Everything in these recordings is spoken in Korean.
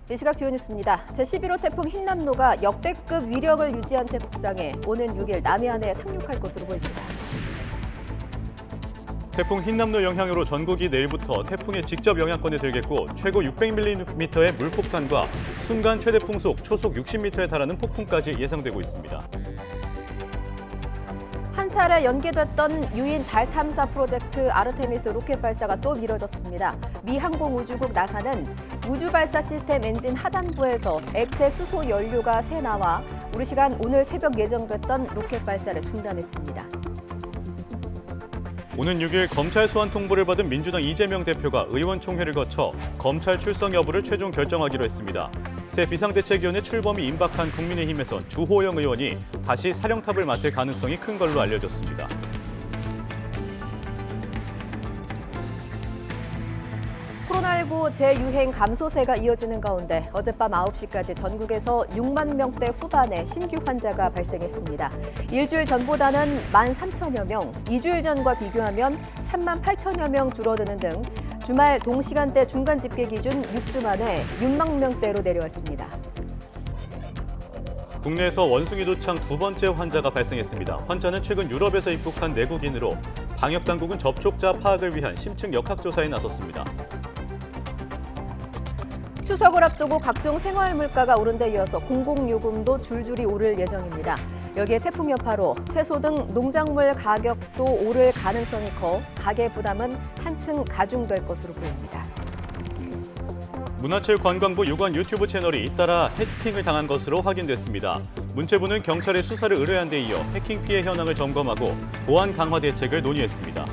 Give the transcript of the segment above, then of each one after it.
이 시각 주요 뉴스입니다. 제11호 태풍 흰남노가 역대급 위력을 유지한 채 북상해 오는 6일 남해안에 상륙할 것으로 보입니다. 태풍 흰남노 영향으로 전국이 내일부터 태풍의 직접 영향권에 들겠고 최고 600mm의 물폭탄과 순간 최대 풍속 초속 60m에 달하는 폭풍까지 예상되고 있습니다. 한 차례 연기됐던 유인 달 탐사 프로젝트 아르테미스 로켓 발사가 또 미뤄졌습니다. 미 항공우주국 나사는 우주 발사 시스템 엔진 하단부에서 액체 수소 연료가 새 나와 우리 시간 오늘 새벽 예정됐던 로켓 발사를 중단했습니다. 오는 6일 검찰 소환 통보를 받은 민주당 이재명 대표가 의원총회를 거쳐 검찰 출석 여부를 최종 결정하기로 했습니다. 새 비상대책위원회 출범이 임박한 국민의힘에선 주호영 의원이 다시 사령탑을 맡을 가능성이 큰 걸로 알려졌습니다. 코로나19 재유행 감소세가 이어지는 가운데 어젯밤 9시까지 전국에서 6만 명대 후반의 신규 환자가 발생했습니다. 일주일 전보다는 13,000여 명, 2주일 전과 비교하면 3만 8천여 명 줄어드는 등 주말 동시간대 중간 집계 기준 6주 만에 6만 명대로 내려왔습니다. 국내에서 원숭이 도창 두 번째 환자가 발생했습니다. 환자는 최근 유럽에서 입국한 내국인으로 방역당국은 접촉자 파악을 위한 심층 역학조사에 나섰습니다. 추석을 앞두고 각종 생활 물가가 오른 데 이어서 공공요금도 줄줄이 오를 예정입니다. 여기에 태풍 여파로 채소 등 농작물 가격도 오를 가능성이 커 가계 부담은 한층 가중될 것으로 보입니다. 문화체육관광부 유관 유튜브 채널이 잇따라 해킹을 당한 것으로 확인됐습니다. 문체부는 경찰에 수사를 의뢰한 데 이어 해킹 피해 현황을 점검하고 보안 강화 대책을 논의했습니다.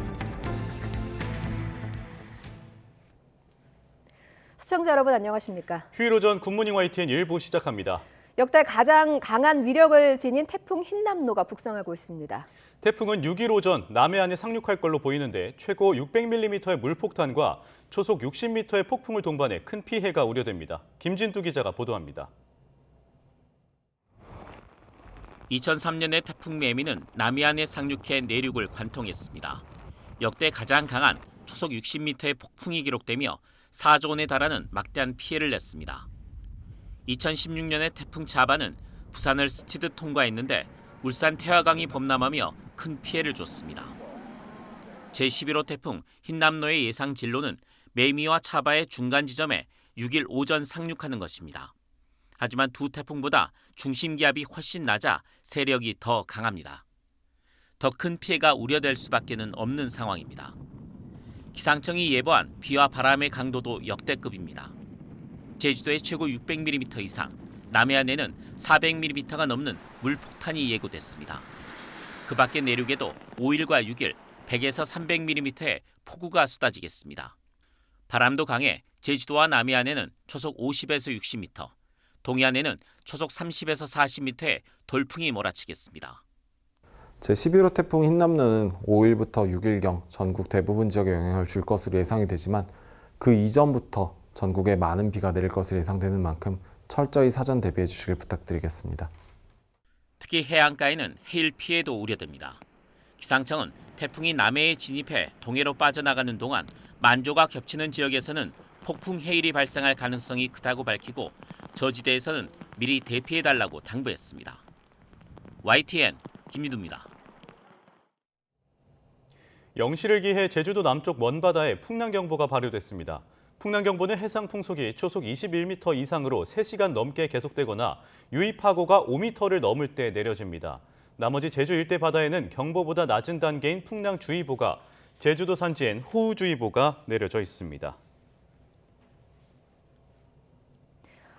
시청자 여러분 안녕하십니까? 휴일 오전 굿모닝 YTN 1부 시작합니다. 역대 가장 강한 위력을 지닌 태풍 흰남노가 북상하고 있습니다. 태풍은 6일 오전 남해안에 상륙할 걸로 보이는데 최고 600mm의 물폭탄과 초속 60m의 폭풍을 동반해 큰 피해가 우려됩니다. 김진두 기자가 보도합니다. 2003년의 태풍 매미는 남해안에 상륙해 내륙을 관통했습니다. 역대 가장 강한 초속 60m의 폭풍이 기록되며 4조 원에 달하는 막대한 피해를 냈습니다. 2016년의 태풍 차바는 부산을 스치듯 통과했는데 울산 태화강이 범람하며 큰 피해를 줬습니다. 제11호 태풍 흰남노의 예상 진로는 매미와 차바의 중간 지점에 6일 오전 상륙하는 것입니다. 하지만 두 태풍보다 중심 기압이 훨씬 낮아 세력이 더 강합니다. 더 큰 피해가 우려될 수밖에는 없는 상황입니다. 기상청이 예보한 비와 바람의 강도도 역대급입니다. 제주도에 최고 600mm 이상, 남해안에는 400mm가 넘는 물폭탄이 예고됐습니다. 그 밖에 내륙에도 5일과 6일 100에서 300mm의 폭우가 쏟아지겠습니다. 바람도 강해 제주도와 남해안에는 초속 50에서 60m, 동해안에는 초속 30에서 40m의 돌풍이 몰아치겠습니다. 제11호 태풍 흰남노는 5일부터 6일경 전국 대부분 지역에 영향을 줄 것으로 예상이 되지만 그 이전부터 전국에 많은 비가 내릴 것으로 예상되는 만큼 철저히 사전 대비해 주시길 부탁드리겠습니다. 특히 해안가에는 해일 피해도 우려됩니다. 기상청은 태풍이 남해에 진입해 동해로 빠져나가는 동안 만조가 겹치는 지역에서는 폭풍 해일이 발생할 가능성이 크다고 밝히고 저지대에서는 미리 대피해달라고 당부했습니다. YTN 김유두입니다. 영시를 기해 제주도 남쪽 먼바다에 풍랑경보가 발효됐습니다. 풍랑경보는 해상 풍속이 초속 21m 이상으로 3시간 넘게 계속되거나 유입하고가 5m를 넘을 때 내려집니다. 나머지 제주 일대 바다에는 경보보다 낮은 단계인 풍랑주의보가, 제주도 산지엔 호우주의보가 내려져 있습니다.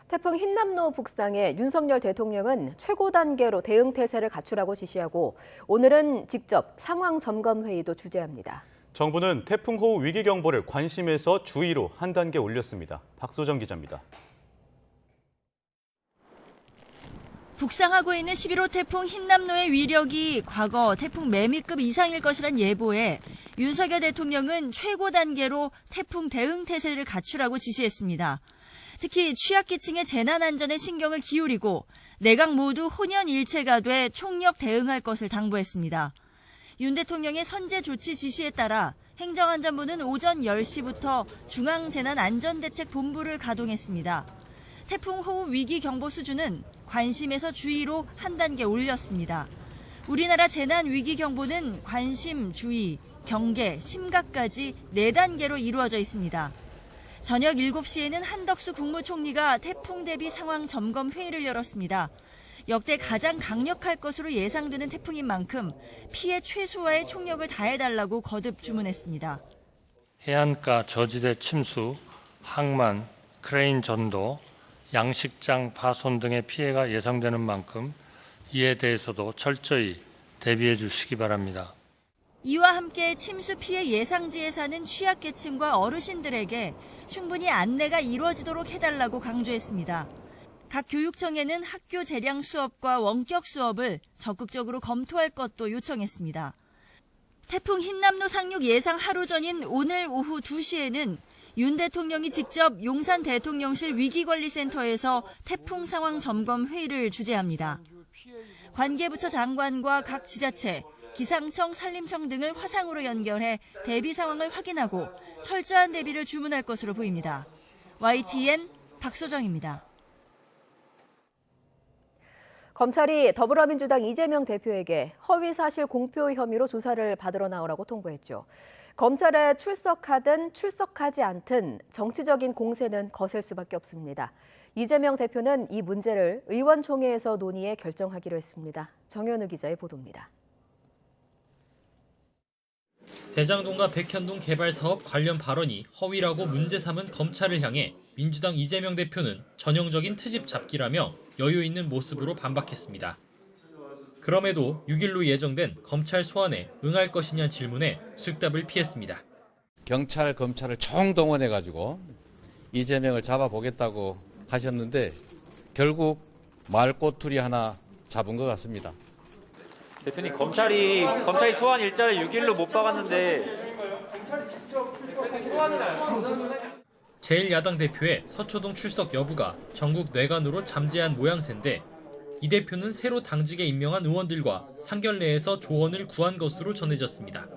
태풍 흰남노 북상에 윤석열 대통령은 최고 단계로 대응 태세를 갖추라고 지시하고 오늘은 직접 상황 점검 회의도 주재합니다. 정부는 태풍 호우 위기 경보를 관심에서 주의로 한 단계 올렸습니다. 박소정 기자입니다. 북상하고 있는 11호 태풍 흰남노의 위력이 과거 태풍 매미급 이상일 것이란 예보에 윤석열 대통령은 최고 단계로 태풍 대응 태세를 갖추라고 지시했습니다. 특히 취약계층의 재난안전에 신경을 기울이고 내각 모두 혼연일체가 돼 총력 대응할 것을 당부했습니다. 윤 대통령의 선제 조치 지시에 따라 행정안전부는 오전 10시부터 중앙재난안전대책본부를 가동했습니다. 태풍 호우 위기 경보 수준은 관심에서 주의로 한 단계 올렸습니다. 우리나라 재난 위기 경보는 관심, 주의, 경계, 심각까지 4단계로 이루어져 있습니다. 저녁 7시에는 한덕수 국무총리가 태풍 대비 상황 점검 회의를 열었습니다. 역대 가장 강력할 것으로 예상되는 태풍인 만큼 피해 최소화에 총력을 다해달라고 거듭 주문했습니다. 해안가 저지대 침수, 항만, 크레인 전도, 양식장 파손 등의 피해가 예상되는 만큼 이에 대해서도 철저히 대비해 주시기 바랍니다. 이와 함께 침수 피해 예상지에 사는 취약계층과 어르신들에게 충분히 안내가 이루어지도록 해달라고 강조했습니다. 각 교육청에는 학교 재량 수업과 원격 수업을 적극적으로 검토할 것도 요청했습니다. 태풍 흰남노 상륙 예상 하루 전인 오늘 오후 2시에는 윤 대통령이 직접 용산 대통령실 위기관리센터에서 태풍 상황 점검 회의를 주재합니다. 관계부처 장관과 각 지자체, 기상청, 산림청 등을 화상으로 연결해 대비 상황을 확인하고 철저한 대비를 주문할 것으로 보입니다. YTN 박소정입니다. 검찰이 더불어민주당 이재명 대표에게 허위사실 공표 혐의로 조사를 받으러 나오라고 통보했죠. 검찰에 출석하든 출석하지 않든 정치적인 공세는 거셀 수밖에 없습니다. 이재명 대표는 이 문제를 의원총회에서 논의해 결정하기로 했습니다. 정현우 기자의 보도입니다. 대장동과 백현동 개발 사업 관련 발언이 허위라고 문제 삼은 검찰을 향해 민주당 이재명 대표는 전형적인 트집 잡기라며 여유 있는 모습으로 반박했습니다. 그럼에도 6일로 예정된 검찰 소환에 응할 것이냐는 질문에 즉답을 피했습니다. 경찰, 검찰을 총동원해가지고 이재명을 잡아보겠다고 하셨는데 결국 말꼬투리 하나 잡은 것 같습니다. 대표님, 검찰이 소환 일자를 6일로 못 박았는데 제1야당 대표의 서초동 출석 여부가 전국 뇌관으로 잠재한 모양새인데 이 대표는 새로 당직에 임명한 의원들과 상견례에서 조언을 구한 것으로 전해졌습니다.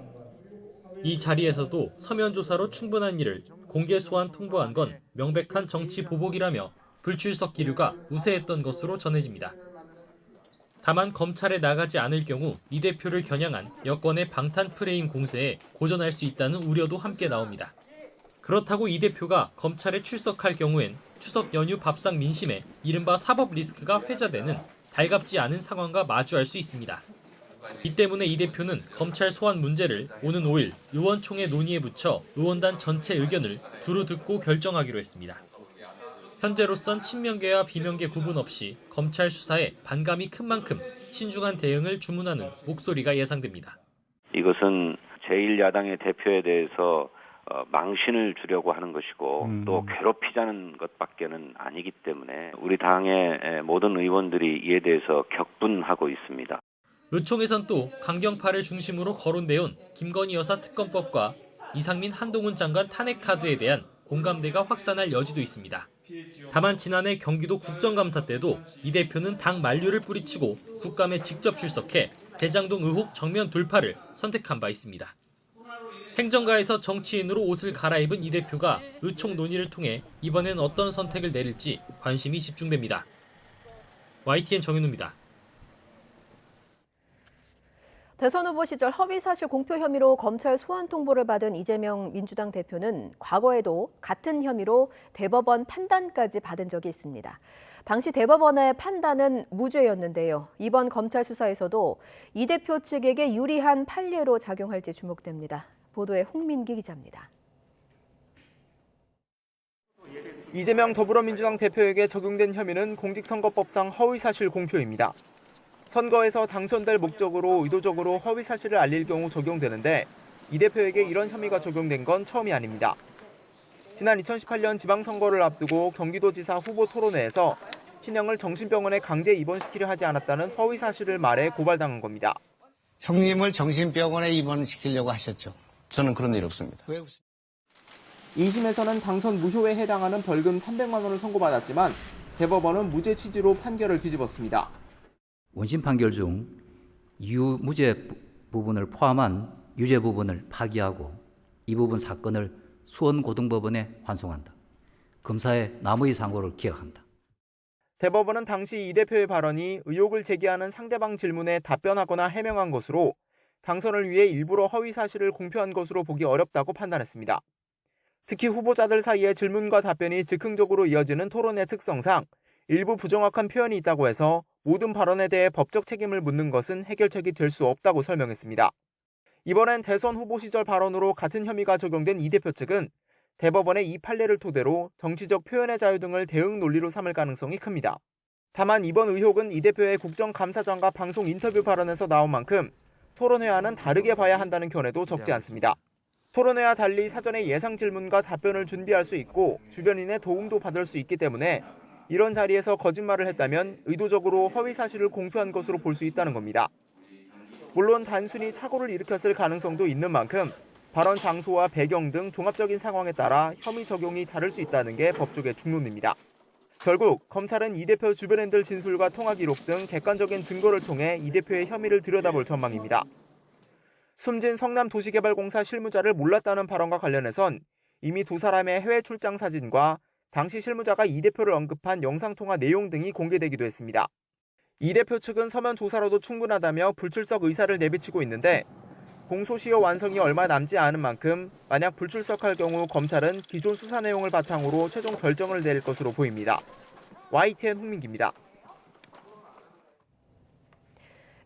이 자리에서도 서면 조사로 충분한 일을 공개 소환 통보한 건 명백한 정치 보복이라며 불출석 기류가 우세했던 것으로 전해집니다. 다만 검찰에 나가지 않을 경우 이 대표를 겨냥한 여권의 방탄 프레임 공세에 고전할 수 있다는 우려도 함께 나옵니다. 그렇다고 이 대표가 검찰에 출석할 경우엔 추석 연휴 밥상 민심에 이른바 사법 리스크가 회자되는 달갑지 않은 상황과 마주할 수 있습니다. 이 때문에 이 대표는 검찰 소환 문제를 오는 5일 의원총회 논의에 붙여 의원단 전체 의견을 두루 듣고 결정하기로 했습니다. 현재로선 친명계와 비명계 구분 없이 검찰 수사에 반감이 큰 만큼 신중한 대응을 주문하는 목소리가 예상됩니다. 이것은 제1야당의 대표에 대해서 망신을 주려고 하는 것이고 또 괴롭히자는 것밖에는 아니기 때문에 우리 당의 모든 의원들이 이에 대해서 격분하고 있습니다. 의총에선 또 강경파를 중심으로 거론돼온 김건희 여사 특검법과 이상민 한동훈 장관 탄핵 카드에 대한 공감대가 확산할 여지도 있습니다. 다만 지난해 경기도 국정감사 때도 이 대표는 당 만류를 뿌리치고 국감에 직접 출석해 대장동 의혹 정면 돌파를 선택한 바 있습니다. 행정가에서 정치인으로 옷을 갈아입은 이 대표가 의총 논의를 통해 이번엔 어떤 선택을 내릴지 관심이 집중됩니다. YTN 정현우입니다. 대선 후보 시절 허위사실 공표 혐의로 검찰 소환 통보를 받은 이재명 민주당 대표는 과거에도 같은 혐의로 대법원 판단까지 받은 적이 있습니다. 당시 대법원의 판단은 무죄였는데요. 이번 검찰 수사에서도 이 대표 측에게 유리한 판례로 작용할지 주목됩니다. 보도에 홍민기 기자입니다. 이재명 더불어민주당 대표에게 적용된 혐의는 공직선거법상 허위사실 공표입니다. 선거에서 당선될 목적으로 의도적으로 허위사실을 알릴 경우 적용되는데 이 대표에게 이런 혐의가 적용된 건 처음이 아닙니다. 지난 2018년 지방선거를 앞두고 경기도지사 후보 토론회에서 친형을 정신병원에 강제 입원시키려 하지 않았다는 허위사실을 말해 고발당한 겁니다. 형님을 정신병원에 입원시키려고 하셨죠? 저는 그런 일 없습니다. 왜 없습니까? 2심에서는 당선 무효에 해당하는 벌금 300만 원을 선고받았지만 대법원은 무죄 취지로 판결을 뒤집었습니다. 원심 판결 중 유무죄 부분을 포함한 유죄 부분을 파기하고 이 부분 사건을 수원고등법원에 환송한다. 검사의 남의 상고를 기각한다. 대법원은 당시 이 대표의 발언이 의혹을 제기하는 상대방 질문에 답변하거나 해명한 것으로 당선을 위해 일부러 허위 사실을 공표한 것으로 보기 어렵다고 판단했습니다. 특히 후보자들 사이에 질문과 답변이 즉흥적으로 이어지는 토론의 특성상 일부 부정확한 표현이 있다고 해서 모든 발언에 대해 법적 책임을 묻는 것은 해결책이 될 수 없다고 설명했습니다. 이번엔 대선 후보 시절 발언으로 같은 혐의가 적용된 이 대표 측은 대법원의 이 판례를 토대로 정치적 표현의 자유 등을 대응 논리로 삼을 가능성이 큽니다. 다만 이번 의혹은 이 대표의 국정감사장과 방송 인터뷰 발언에서 나온 만큼 토론회와는 다르게 봐야 한다는 견해도 적지 않습니다. 토론회와 달리 사전에 예상 질문과 답변을 준비할 수 있고 주변인의 도움도 받을 수 있기 때문에 이런 자리에서 거짓말을 했다면 의도적으로 허위 사실을 공표한 것으로 볼 수 있다는 겁니다. 물론 단순히 착오를 일으켰을 가능성도 있는 만큼 발언 장소와 배경 등 종합적인 상황에 따라 혐의 적용이 다를 수 있다는 게 법조계 중론입니다. 결국 검찰은 이 대표 주변인들 진술과 통화 기록 등 객관적인 증거를 통해 이 대표의 혐의를 들여다볼 전망입니다. 숨진 성남도시개발공사 실무자를 몰랐다는 발언과 관련해선 이미 두 사람의 해외 출장 사진과 당시 실무자가 이 대표를 언급한 영상통화 내용 등이 공개되기도 했습니다. 이 대표 측은 서면 조사로도 충분하다며 불출석 의사를 내비치고 있는데 공소시효 완성이 얼마 남지 않은 만큼 만약 불출석할 경우 검찰은 기존 수사 내용을 바탕으로 최종 결정을 내릴 것으로 보입니다. YTN 홍민기입니다.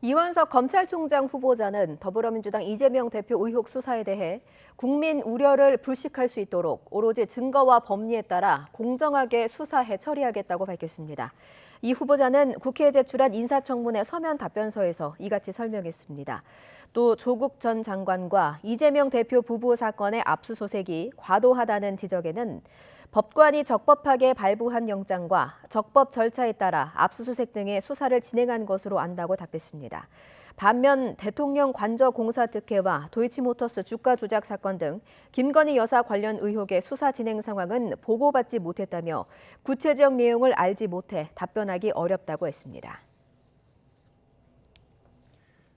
이완석 검찰총장 후보자는 더불어민주당 이재명 대표 의혹 수사에 대해 국민 우려를 불식할 수 있도록 오로지 증거와 법리에 따라 공정하게 수사해 처리하겠다고 밝혔습니다. 이 후보자는 국회에 제출한 인사청문회 서면 답변서에서 이같이 설명했습니다. 또 조국 전 장관과 이재명 대표 부부 사건의 압수수색이 과도하다는 지적에는 법관이 적법하게 발부한 영장과 적법 절차에 따라 압수수색 등의 수사를 진행한 것으로 안다고 답했습니다. 반면 대통령 관저 공사 특혜와 도이치모터스 주가 조작 사건 등 김건희 여사 관련 의혹의 수사 진행 상황은 보고받지 못했다며 구체적 내용을 알지 못해 답변하기 어렵다고 했습니다.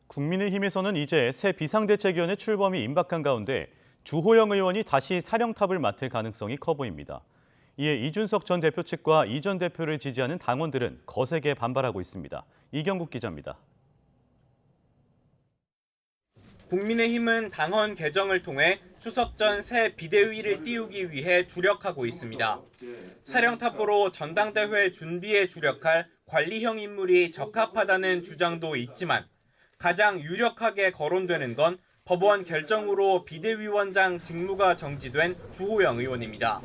국민의힘에서는 이제 새 비상대책위원회 출범이 임박한 가운데 주호영 의원이 다시 사령탑을 맡을 가능성이 커 보입니다. 이에 이준석 전 대표 측과 이 전 대표를 지지하는 당원들은 거세게 반발하고 있습니다. 이경국 기자입니다. 국민의힘은 당헌 개정을 통해 추석 전 새 비대위를 띄우기 위해 주력하고 있습니다. 사령탑으로 전당대회 준비에 주력할 관리형 인물이 적합하다는 주장도 있지만 가장 유력하게 거론되는 건 법원 결정으로 비대위원장 직무가 정지된 주호영 의원입니다.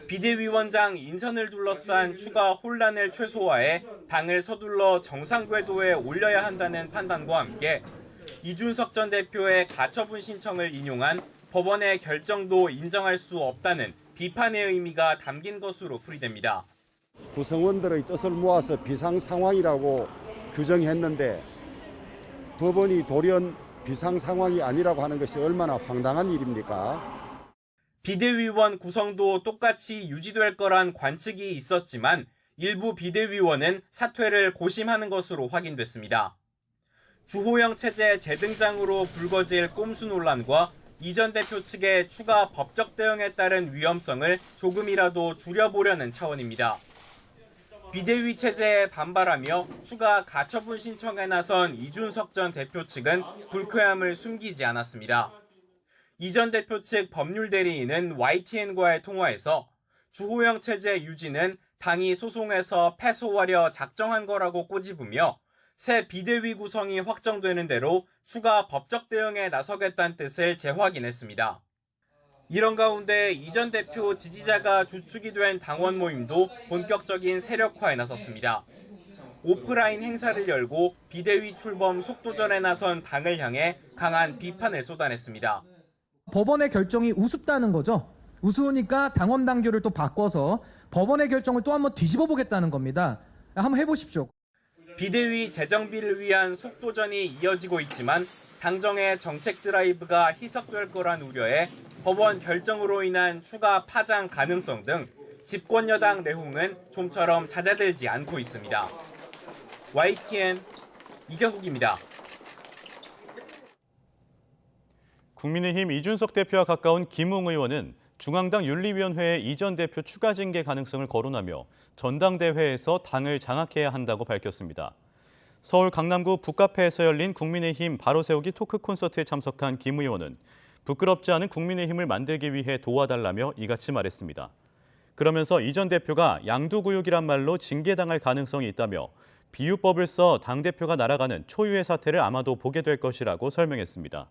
비대위원장 인선을 둘러싼 추가 혼란을 최소화해 당을 서둘러 정상 궤도에 올려야 한다는 판단과 함께 이준석 전 대표의 가처분 신청을 인용한 법원의 결정도 인정할 수 없다는 비판의 의미가 담긴 것으로 풀이됩니다. 구성원들의 뜻을 모아서 비상 상황이라고 규정했는데 법원이 돌연 비상 상황이 아니라고 하는 것이 얼마나 황당한 일입니까? 비대위원 구성도 똑같이 유지될 거란 관측이 있었지만 일부 비대위원은 사퇴를 고심하는 것으로 확인됐습니다. 주호영 체제 재등장으로 불거질 꼼수 논란과 이 전 대표 측의 추가 법적 대응에 따른 위험성을 조금이라도 줄여보려는 차원입니다. 비대위 체제에 반발하며 추가 가처분 신청에 나선 이준석 전 대표 측은 불쾌함을 숨기지 않았습니다. 이 전 대표 측 법률 대리인은 YTN과의 통화에서 주호영 체제 유지는 당이 소송에서 패소하려 작정한 거라고 꼬집으며 새 비대위 구성이 확정되는 대로 추가 법적 대응에 나서겠다는 뜻을 재확인했습니다. 이런 가운데 이 전 대표 지지자가 주축이 된 당원 모임도 본격적인 세력화에 나섰습니다. 오프라인 행사를 열고 비대위 출범 속도전에 나선 당을 향해 강한 비판을 쏟아냈습니다. 법원의 결정이 우습다는 거죠. 우스우니까 당원 당규를 또 바꿔서 법원의 결정을 또 한번 뒤집어 보겠다는 겁니다. 한번 해보십시오. 비대위 재정비를 위한 속도전이 이어지고 있지만 당정의 정책 드라이브가 희석될 거란 우려에 법원 결정으로 인한 추가 파장 가능성 등 집권 여당 내홍은 좀처럼 잦아들지 않고 있습니다. YTN 이경국입니다. 국민의힘 이준석 대표와 가까운 김웅 의원은 중앙당 윤리위원회의 이 전 대표 추가 징계 가능성을 거론하며 전당대회에서 당을 장악해야 한다고 밝혔습니다. 서울 강남구 북카페에서 열린 국민의힘 바로 세우기 토크 콘서트에 참석한 김 의원은 부끄럽지 않은 국민의힘을 만들기 위해 도와달라며 이같이 말했습니다. 그러면서 이 전 대표가 양두구육이란 말로 징계당할 가능성이 있다며 비유법을 써 당대표가 날아가는 초유의 사태를 아마도 보게 될 것이라고 설명했습니다.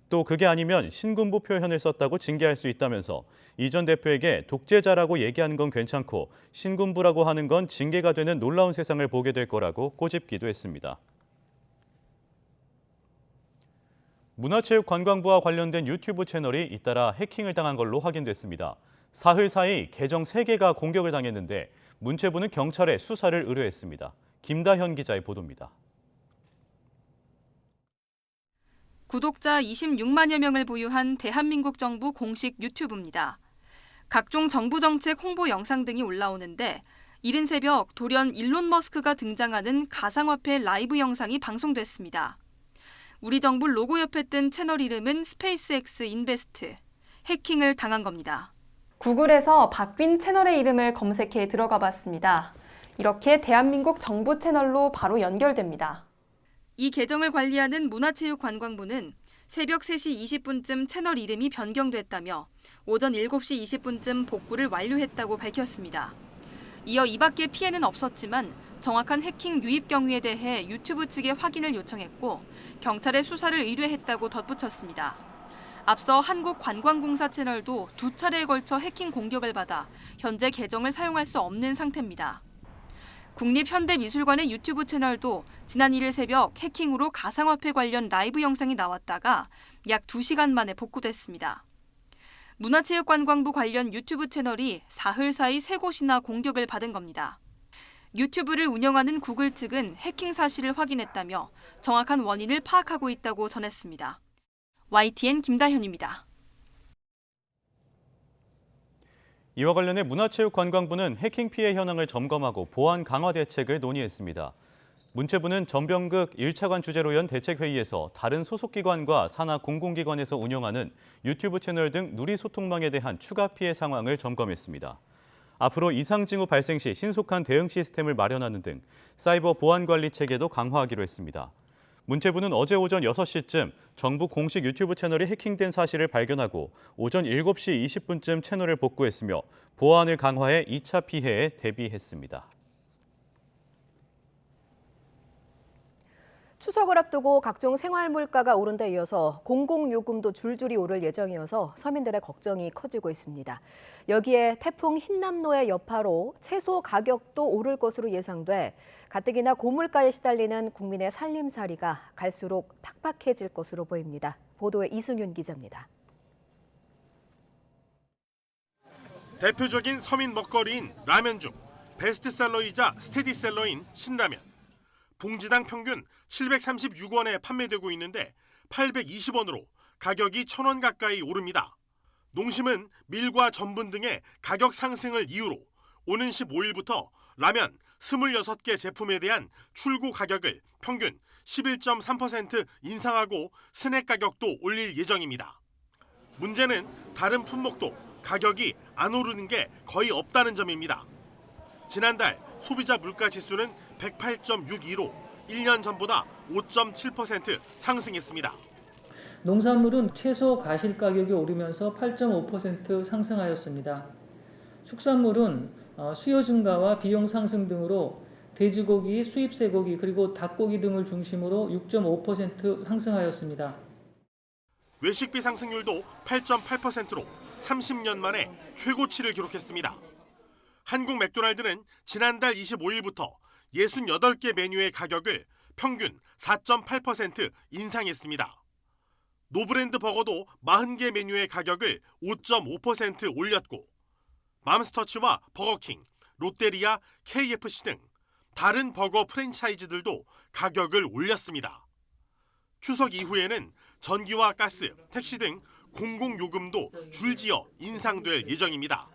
또 그게 아니면 신군부 표현을 썼다고 징계할 수 있다면서 이 전 대표에게 독재자라고 얘기하는 건 괜찮고 신군부라고 하는 건 징계가 되는 놀라운 세상을 보게 될 거라고 꼬집기도 했습니다. 문화체육관광부와 관련된 유튜브 채널이 잇따라 해킹을 당한 걸로 확인됐습니다. 사흘 사이 계정 3개가 공격을 당했는데 문체부는 경찰에 수사를 의뢰했습니다. 김다현 기자의 보도입니다. 구독자 26만여 명을 보유한 대한민국 정부 공식 유튜브입니다. 각종 정부 정책 홍보 영상 등이 올라오는데 이른 새벽 돌연 일론 머스크가 등장하는 가상화폐 라이브 영상이 방송됐습니다. 우리 정부 로고 옆에 뜬 채널 이름은 스페이스X 인베스트. 해킹을 당한 겁니다. 구글에서 바뀐 채널의 이름을 검색해 들어가 봤습니다. 이렇게 대한민국 정부 채널로 바로 연결됩니다. 이 계정을 관리하는 문화체육관광부는 새벽 3시 20분쯤 채널 이름이 변경됐다며 오전 7시 20분쯤 복구를 완료했다고 밝혔습니다. 이어 이 밖에 피해는 없었지만 정확한 해킹 유입 경위에 대해 유튜브 측에 확인을 요청했고 경찰에 수사를 의뢰했다고 덧붙였습니다. 앞서 한국관광공사 채널도 2차례에 걸쳐 해킹 공격을 받아 현재 계정을 사용할 수 없는 상태입니다. 국립현대미술관의 유튜브 채널도 지난 1일 새벽 해킹으로 가상화폐 관련 라이브 영상이 나왔다가 약 2시간 만에 복구됐습니다. 문화체육관광부 관련 유튜브 채널이 사흘 사이 3곳이나 공격을 받은 겁니다. 유튜브를 운영하는 구글 측은 해킹 사실을 확인했다며 정확한 원인을 파악하고 있다고 전했습니다. YTN 김다현입니다. 이와 관련해 문화체육관광부는 해킹 피해 현황을 점검하고 보안 강화 대책을 논의했습니다. 문체부는 전병극 1차관 주재로 연 대책회의에서 다른 소속기관과 산하 공공기관에서 운영하는 유튜브 채널 등 누리 소통망에 대한 추가 피해 상황을 점검했습니다. 앞으로 이상 징후 발생 시 신속한 대응 시스템을 마련하는 등 사이버 보안 관리 체계도 강화하기로 했습니다. 문체부는 어제 오전 6시쯤 정부 공식 유튜브 채널이 해킹된 사실을 발견하고 오전 7시 20분쯤 채널을 복구했으며 보안을 강화해 2차 피해에 대비했습니다. 추석을 앞두고 각종 생활 물가가 오른 데 이어서 공공요금도 줄줄이 오를 예정이어서 서민들의 걱정이 커지고 있습니다. 여기에 태풍 흰남노의 여파로 채소 가격도 오를 것으로 예상돼 가뜩이나 고물가에 시달리는 국민의 살림살이가 갈수록 팍팍해질 것으로 보입니다. 보도에 이승윤 기자입니다. 대표적인 서민 먹거리인 라면 중 베스트셀러이자 스테디셀러인 신라면. 봉지당 평균 736원에 판매되고 있는데 820원으로 가격이 1,000원 가까이 오릅니다. 농심은 밀과 전분 등의 가격 상승을 이유로 오는 15일부터 라면 26개 제품에 대한 출고 가격을 평균 11.3% 인상하고 스낵 가격도 올릴 예정입니다. 문제는 다른 품목도 가격이 안 오르는 게 거의 없다는 점입니다. 지난달 소비자 물가 지수는 108.62로 1년 전보다 5.7% 상승했습니다. 농산물은 채소 과실 가격이 오르면서 8.5% 상승하였습니다. 축산물은 수요 증가와 비용 상승 등으로 돼지고기, 수입 쇠고기 그리고 닭고기 등을 중심으로 6.5% 상승하였습니다. 외식비 상승률도 8.8%로 30년 만에 최고치를 기록했습니다. 한국 맥도날드는 지난달 25일부터 68개 메뉴의 가격을 평균 4.8% 인상했습니다. 노브랜드 버거도 40개 메뉴의 가격을 5.5% 올렸고 맘스터치와 버거킹, 롯데리아, KFC 등 다른 버거 프랜차이즈들도 가격을 올렸습니다. 추석 이후에는 전기와 가스, 택시 등 공공요금도 줄지어 인상될 예정입니다.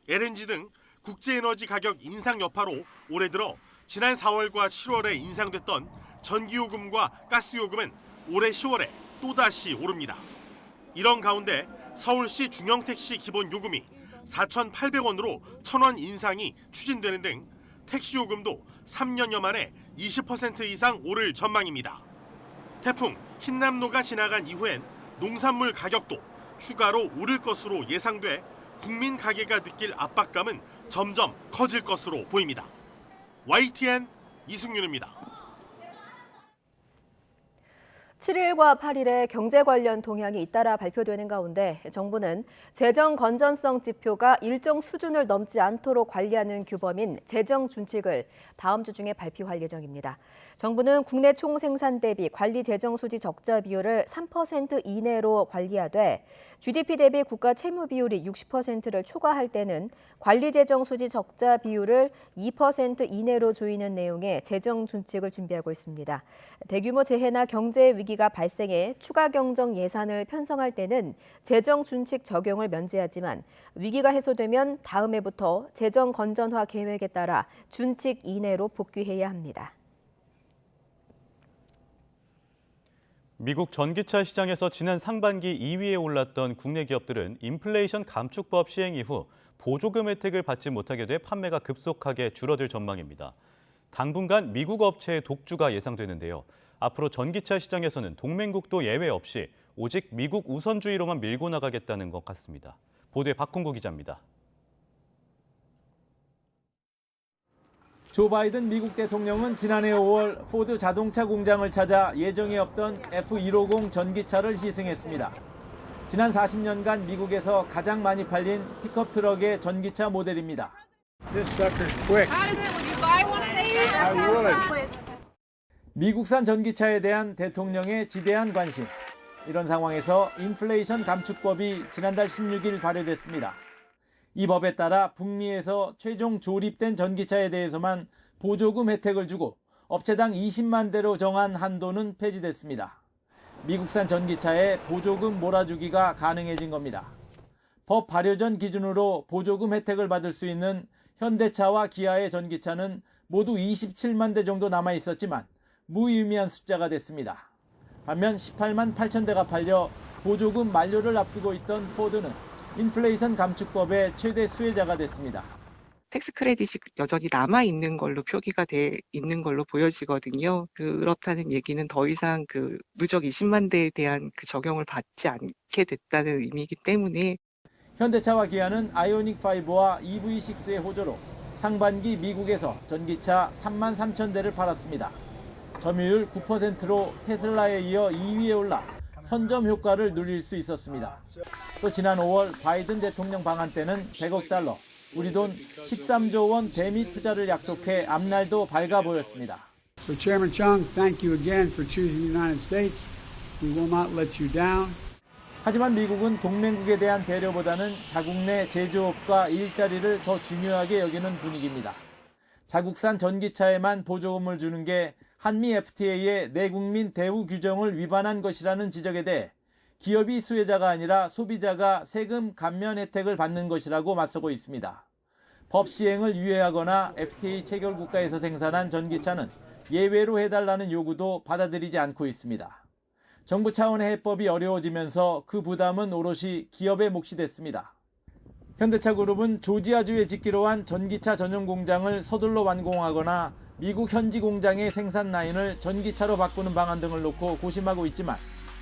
LNG 등 국제에너지 가격 인상 여파로 올해 들어 지난 4월과 7월에 인상됐던 전기요금과 가스요금은 올해 10월에 또다시 오릅니다. 이런 가운데 서울시 중형택시 기본요금이 4,800원으로 1,000원 인상이 추진되는 등 택시요금도 3년여 만에 20% 이상 오를 전망입니다. 태풍 흰남노가 지나간 이후엔 농산물 가격도 추가로 오를 것으로 예상돼 국민 가게가 느낄 압박감은 점점 커질 것으로 보입니다. YTN 이승윤입니다. 7일과 8일에 경제 관련 동향이 잇따라 발표되는 가운데 정부는 재정 건전성 지표가 일정 수준을 넘지 않도록 관리하는 규범인 재정 준칙을 다음 주 중에 발표할 예정입니다. 정부는 국내 총생산 대비 관리 재정 수지 적자 비율을 3% 이내로 관리하되 GDP 대비 국가 채무 비율이 60%를 초과할 때는 관리 재정 수지 적자 비율을 2% 이내로 조이는 내용의 재정 준칙을 준비하고 있습니다. 대규모 재해나 경제 위기가 발생해 추가 경정 예산을 편성할 때는 재정 준칙 적용을 면제하지만 위기가 해소되면 다음 해부터 재정 건전화 계획에 따라 준칙 이내로 복귀해야 합니다. 미국 전기차 시장에서 지난 상반기 2위에 올랐던 국내 기업들은 인플레이션 감축법 시행 이후 보조금 혜택을 받지 못하게 돼 판매가 급속하게 줄어들 전망입니다. 당분간 미국 업체의 독주가 예상되는데요. 앞으로 전기차 시장에서는 동맹국도 예외 없이 오직 미국 우선주의로만 밀고 나가겠다는 것 같습니다. 보도에 박홍구 기자입니다. 조 바이든 미국 대통령은 지난해 5월 포드 자동차 공장을 찾아 예정에 없던 F150 전기차를 시승했습니다. 지난 40년간 미국에서 가장 많이 팔린 픽업 트럭의 전기차 모델입니다. 미국산 전기차에 대한 대통령의 지대한 관심. 이런 상황에서 인플레이션 감축법이 지난달 16일 발효됐습니다. 이 법에 따라 북미에서 최종 조립된 전기차에 대해서만 보조금 혜택을 주고 업체당 20만 대로 정한 한도는 폐지됐습니다. 미국산 전기차에 보조금 몰아주기가 가능해진 겁니다. 법 발효 전 기준으로 보조금 혜택을 받을 수 있는 현대차와 기아의 전기차는 모두 27만 대 정도 남아 있었지만 무의미한 숫자가 됐습니다. 반면 18만 8천 대가 팔려 보조금 만료를 앞두고 있던 포드는 인플레이션 감축법의 최대 수혜자가 됐습니다. 텍스 크레딧이 여전히 남아있는 걸로 표기가 돼 있는 걸로 보여지거든요. 그렇다는 얘기는 더 이상 누적 20만 대에 대한 적용을 받지 않게 됐다는 의미이기 때문에 현대차와 기아는 아이오닉5와 EV6의 호조로 상반기 미국에서 전기차 3만 3천 대를 팔았습니다. 점유율 9%로 테슬라에 이어 2위에 올라 선점 효과를 누릴 수 있었습니다. 또 지난 5월 바이든 대통령 방한 때는 100억 달러, 우리 돈 13조 원 대미 투자를 약속해 앞날도 밝아 보였습니다. So Chairman Chung, thank you again for choosing the United States. We will not let you down. 하지만 미국은 동맹국에 대한 배려보다는 자국 내 제조업과 일자리를 더 중요하게 여기는 분위기입니다. 자국산 전기차에만 보조금을 주는 게 한미 FTA의 내국민 대우 규정을 위반한 것이라는 지적에 대해 기업이 수혜자가 아니라 소비자가 세금 감면 혜택을 받는 것이라고 맞서고 있습니다. 법 시행을 유예하거나 FTA 체결 국가에서 생산한 전기차는 예외로 해달라는 요구도 받아들이지 않고 있습니다. 정부 차원의 해법이 어려워지면서 그 부담은 오롯이 기업의 몫이 됐습니다. 현대차 그룹은 조지아주에 짓기로 한 전기차 전용 공장을 서둘러 완공하거나 미국 현지 공장의 생산 라인을 전기차로 바꾸는 방안 등을 놓고 고심하고 있지만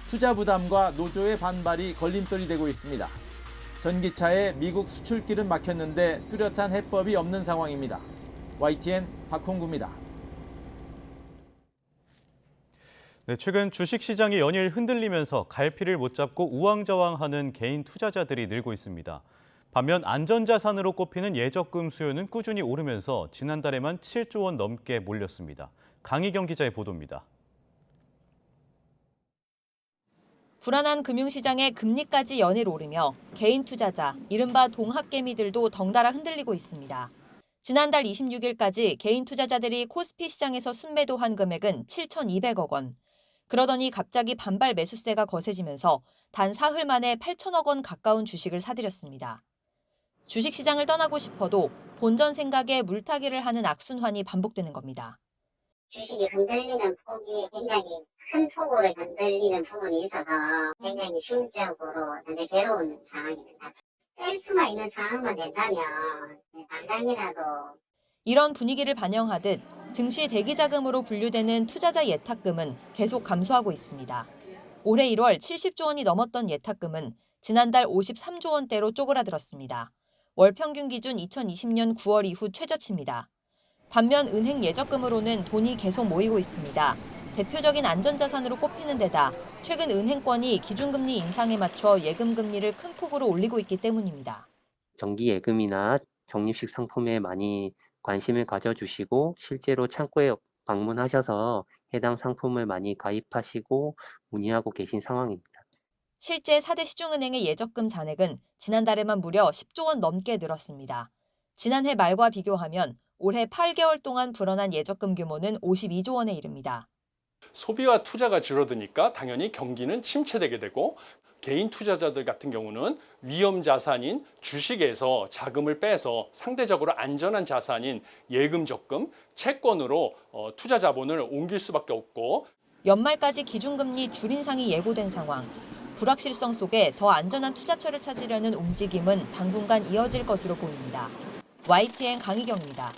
투자 부담과 노조의 반발이 걸림돌이 되고 있습니다. 전기차에 미국 수출길은 막혔는데 뚜렷한 해법이 없는 상황입니다. YTN 박홍구입니다. 네, 최근 주식시장이 연일 흔들리면서 갈피를 못 잡고 우왕좌왕하는 개인 투자자들이 늘고 있습니다. 반면 안전자산으로 꼽히는 예적금 수요는 꾸준히 오르면서 지난달에만 7조 원 넘게 몰렸습니다. 강희경 기자의 보도입니다. 불안한 금융시장에 금리까지 연일 오르며 개인 투자자, 이른바 동학개미들도 덩달아 흔들리고 있습니다. 지난달 26일까지 개인 투자자들이 코스피 시장에서 순매도한 금액은 7,200억 원. 그러더니 갑자기 반발 매수세가 거세지면서 단 사흘 만에 8천억 원 가까운 주식을 사들였습니다. 주식시장을 떠나고 싶어도 본전 생각에 물타기를 하는 악순환이 반복되는 겁니다. 주식이 흔들리는 폭이 굉장히 큰 폭으로 흔들리는 부분이 있어서 굉장히 심적으로 굉장히 괴로운 상황입니다. 뺄 수만 있는 상황만 된다면 당장이라도. 이런 분위기를 반영하듯 증시 대기자금으로 분류되는 투자자 예탁금은 계속 감소하고 있습니다. 올해 1월 70조 원이 넘었던 예탁금은 지난달 53조 원대로 쪼그라들었습니다. 월 평균 기준 2020년 9월 이후 최저치입니다. 반면 은행 예적금으로는 돈이 계속 모이고 있습니다. 대표적인 안전자산으로 꼽히는 데다 최근 은행권이 기준금리 인상에 맞춰 예금금리를 큰 폭으로 올리고 있기 때문입니다. 정기 예금이나 적립식 상품에 많이 관심을 가져주시고 실제로 창구에 방문하셔서 해당 상품을 많이 가입하시고 문의하고 계신 상황입니다. 실제 4대 시중은행의 예적금 잔액은 지난달에만 무려 10조 원 넘게 늘었습니다. 지난해 말과 비교하면 올해 8개월 동안 불어난 예적금 규모는 52조 원에 이릅니다. 소비와 투자가 줄어드니까 당연히 경기는 침체되게 되고 개인 투자자들 같은 경우는 위험 자산인 주식에서 자금을 빼서 상대적으로 안전한 자산인 예금 적금, 채권으로 투자 자본을 옮길 수밖에 없고 연말까지 기준금리 줄인상이 예고된 상황. 불확실성 속에 더 안전한 투자처를 찾으려는 움직임은 당분간 이어질 것으로 보입니다. YTN 강희경입니다.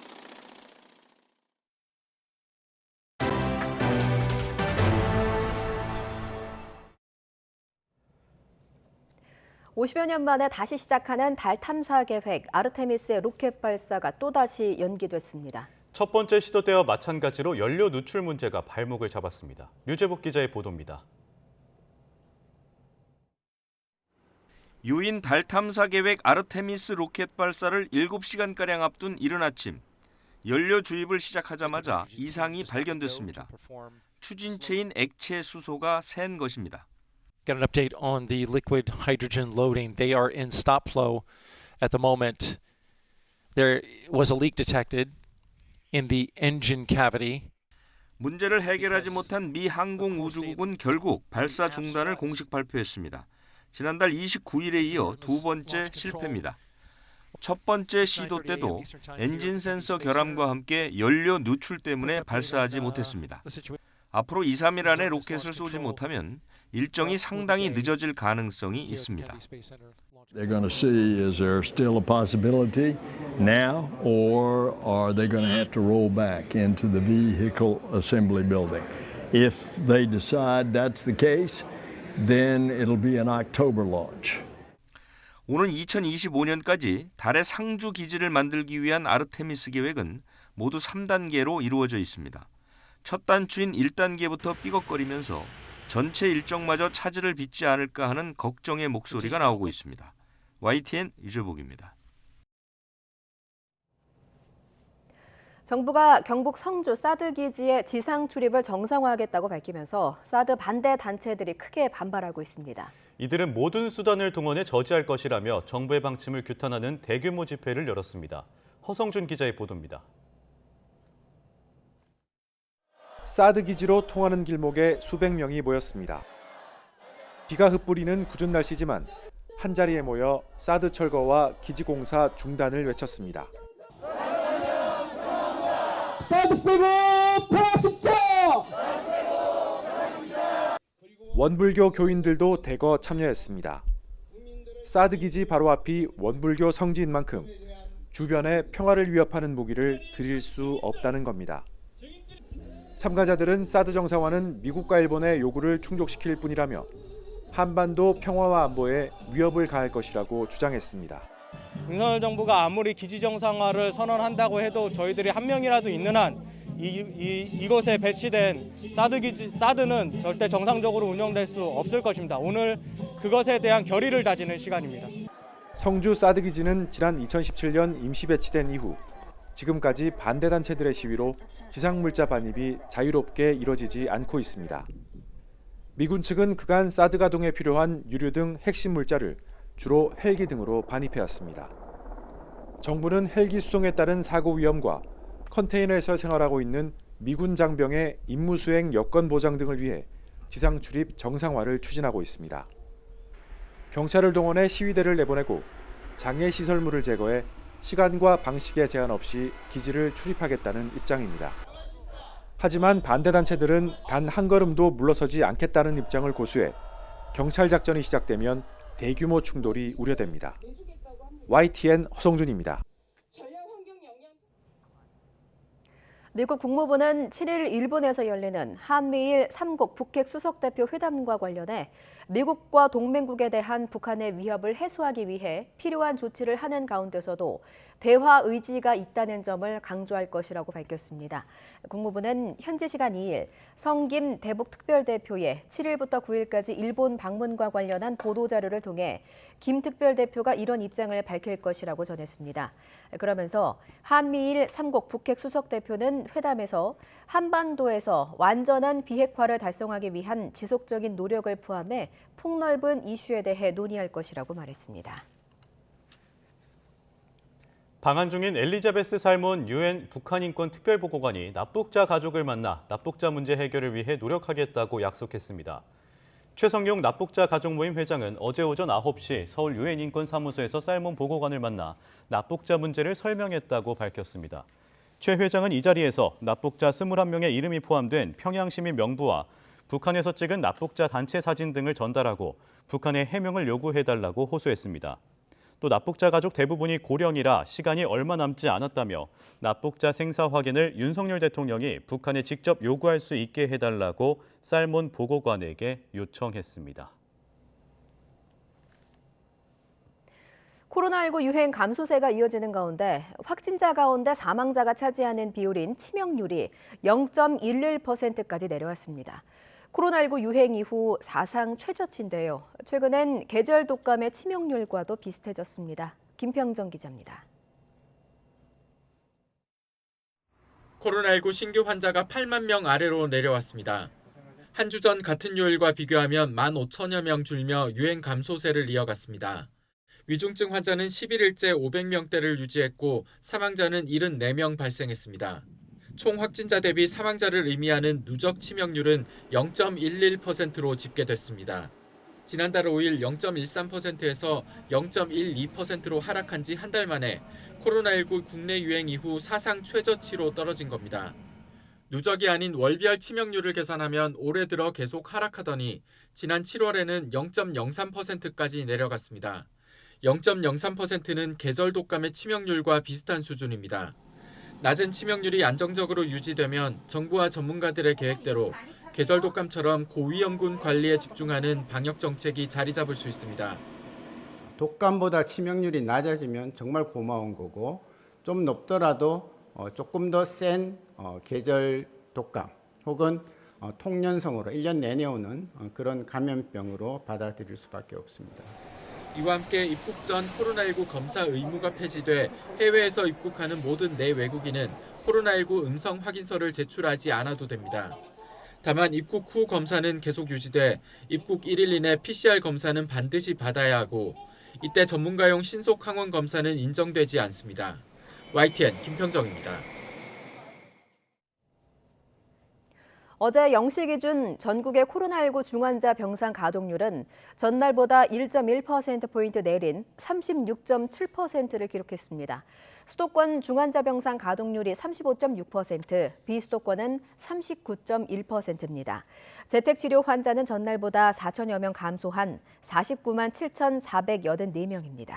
(50여 년) 만에 다시 시작하는 달 탐사 계획 아르테미스의 로켓 발사가 또다시 연기됐습니다. 첫 번째 시도 때와 마찬가지로 연료 누출 문제가 발목을 잡았습니다. 류재복 기자의 보도입니다. 유인 달 탐사 계획 아르테미스 로켓 발사를 7시간가량 앞둔 이른 아침, 연료 주입을 시작하자마자 이상이 발견됐습니다. 추진체인 액체 수소가 샌 것입니다. Got an update on the liquid hydrogen loading. They are in stop flow at the moment. There was a leak detected in the engine cavity. 문제를 해결하지 못한 미 항공우주국은 결국 발사 중단을 공식 발표했습니다. 지난달 29일에 이어 두 번째 실패입니다. 첫 번째 시도 때도 엔진 센서 결함과 함께 연료 누출 때문에 발사하지 못했습니다. 앞으로 2, 3일 안에 로켓을 쏘지 못하면 일정이 상당히 늦어질 가능성이 있습니다. They're going to see is there still a possibility now or are they going to have to roll back into the vehicle assembly building? If they decide that's the case, then it'll be an October launch. 오는 2025년까지 달의 상주 기지를 만들기 위한 아르테미스 계획은 모두 3단계로 이루어져 있습니다. 첫 단추인 1단계부터 삐걱거리면서 전체 일정마저 차질을 빚지 않을까 하는 걱정의 목소리가 나오고 있습니다. YTN 유재복입니다. 정부가 경북 성주 사드 기지의 지상 출입을 정상화하겠다고 밝히면서 사드 반대 단체들이 크게 반발하고 있습니다. 이들은 모든 수단을 동원해 저지할 것이라며 정부의 방침을 규탄하는 대규모 집회를 열었습니다. 허성준 기자의 보도입니다. 사드 기지로 통하는 길목에 수백 명이 모였습니다. 비가 흩뿌리는 궂은 날씨지만 한자리에 모여 사드 철거와 기지 공사 중단을 외쳤습니다. 사드 빼고 파십자! 원불교 교인들도 대거 참여했습니다. 사드 기지 바로 앞이 원불교 성지인 만큼 주변에 평화를 위협하는 무기를 들일 수 없다는 겁니다. 참가자들은 사드 정상화는 미국과 일본의 요구를 충족시킬 뿐이라며 한반도 평화와 안보에 위협을 가할 것이라고 주장했습니다. 윤석열 정부가 아무리 기지 정상화를 선언한다고 해도 저희들이 한 명이라도 있는 한 이곳에 배치된 사드는 절대 정상적으로 운영될 수 없을 것입니다. 오늘 그것에 대한 결의를 다지는 시간입니다. 성주 사드 기지는 지난 2017년 임시 배치된 이후 지금까지 반대 단체들의 시위로 지상 물자 반입이 자유롭게 이뤄지지 않고 있습니다. 미군 측은 그간 사드 가동에 필요한 유류 등 핵심 물자를 주로 헬기 등으로 반입해왔습니다. 정부는 헬기 수송에 따른 사고 위험과 컨테이너에서 생활하고 있는 미군 장병의 임무 수행 여건 보장 등을 위해 지상 출입 정상화를 추진하고 있습니다. 경찰을 동원해 시위대를 내보내고 장애 시설물을 제거해 시간과 방식에 제한 없이 기지를 출입하겠다는 입장입니다. 하지만 반대 단체들은 단 한 걸음도 물러서지 않겠다는 입장을 고수해 경찰 작전이 시작되면 대규모 충돌이 우려됩니다. YTN 허성준입니다. 미국 국무부는 7일 일본에서 열리는 한미일 3국 북핵 수석대표 회담과 관련해 미국과 동맹국에 대한 북한의 위협을 해소하기 위해 필요한 조치를 하는 가운데서도 대화 의지가 있다는 점을 강조할 것이라고 밝혔습니다. 국무부는 현지 시간 2일 성김 대북 특별대표의 7일부터 9일까지 일본 방문과 관련한 보도자료를 통해 김 특별대표가 이런 입장을 밝힐 것이라고 전했습니다. 그러면서 한미일 3국 북핵 수석대표는 회담에서 한반도에서 완전한 비핵화를 달성하기 위한 지속적인 노력을 포함해 폭넓은 이슈에 대해 논의할 것이라고 말했습니다. 방한 중인 엘리자베스 살몬 유엔 북한 인권 특별보고관이 납북자 가족을 만나 납북자 문제 해결을 위해 노력하겠다고 약속했습니다. 최성용 납북자 가족 모임 회장은 어제 오전 9시 서울 유엔 인권사무소에서 살몬 보고관을 만나 납북자 문제를 설명했다고 밝혔습니다. 최 회장은 이 자리에서 납북자 21명의 이름이 포함된 평양시민 명부와 북한에서 찍은 납북자 단체 사진 등을 전달하고 북한에 해명을 요구해달라고 호소했습니다. 또 납북자 가족 대부분이 고령이라 시간이 얼마 남지 않았다며 납북자 생사 확인을 윤석열 대통령이 북한에 직접 요구할 수 있게 해달라고 살몬 보고관에게 요청했습니다. 코로나19 유행 감소세가 이어지는 가운데 확진자 가운데 사망자가 차지하는 비율인 치명률이 0.11%까지 내려왔습니다. 코로나19 유행 이후 사상 최저치인데요. 최근엔 계절 독감의 치명률과도 비슷해졌습니다. 김평정 기자입니다. 코로나19 신규 환자가 8만 명 아래로 내려왔습니다. 한 주 전 같은 요일과 비교하면 15,000여 명 줄며 유행 감소세를 이어갔습니다. 위중증 환자는 11일째 500명대를 유지했고 사망자는 74명 발생했습니다. 총 확진자 대비 사망자를 의미하는 누적 치명률은 0.11%로 집계됐습니다. 지난달 5일 0.13%에서 0.12%로 하락한 지 한 달 만에 코로나19 국내 유행 이후 사상 최저치로 떨어진 겁니다. 누적이 아닌 월별 치명률을 계산하면 올해 들어 계속 하락하더니 지난 7월에는 0.03%까지 내려갔습니다. 0.03%는 계절 독감의 치명률과 비슷한 수준입니다. 낮은 치명률이 안정적으로 유지되면 정부와 전문가들의 계획대로 계절 독감처럼 고위험군 관리에 집중하는 방역 정책이 자리 잡을 수 있습니다. 독감보다 치명률이 낮아지면 정말 고마운 거고 좀 높더라도 조금 더 센 계절 독감 혹은 통연성으로 1년 내내 오는 그런 감염병으로 받아들일 수밖에 없습니다. 이와 함께 입국 전 코로나19 검사 의무가 폐지돼 해외에서 입국하는 모든 내외국인은 코로나19 음성 확인서를 제출하지 않아도 됩니다. 다만 입국 후 검사는 계속 유지돼 입국 1일 이내 PCR 검사는 반드시 받아야 하고 이때 전문가용 신속 항원 검사는 인정되지 않습니다. YTN 김평정입니다. 어제 0시 기준 전국의 코로나19 중환자 병상 가동률은 전날보다 1.1%포인트 내린 36.7%를 기록했습니다. 수도권 중환자 병상 가동률이 35.6%, 비수도권은 39.1%입니다. 재택치료 환자는 전날보다 4천여 명 감소한 49만 7,484명입니다.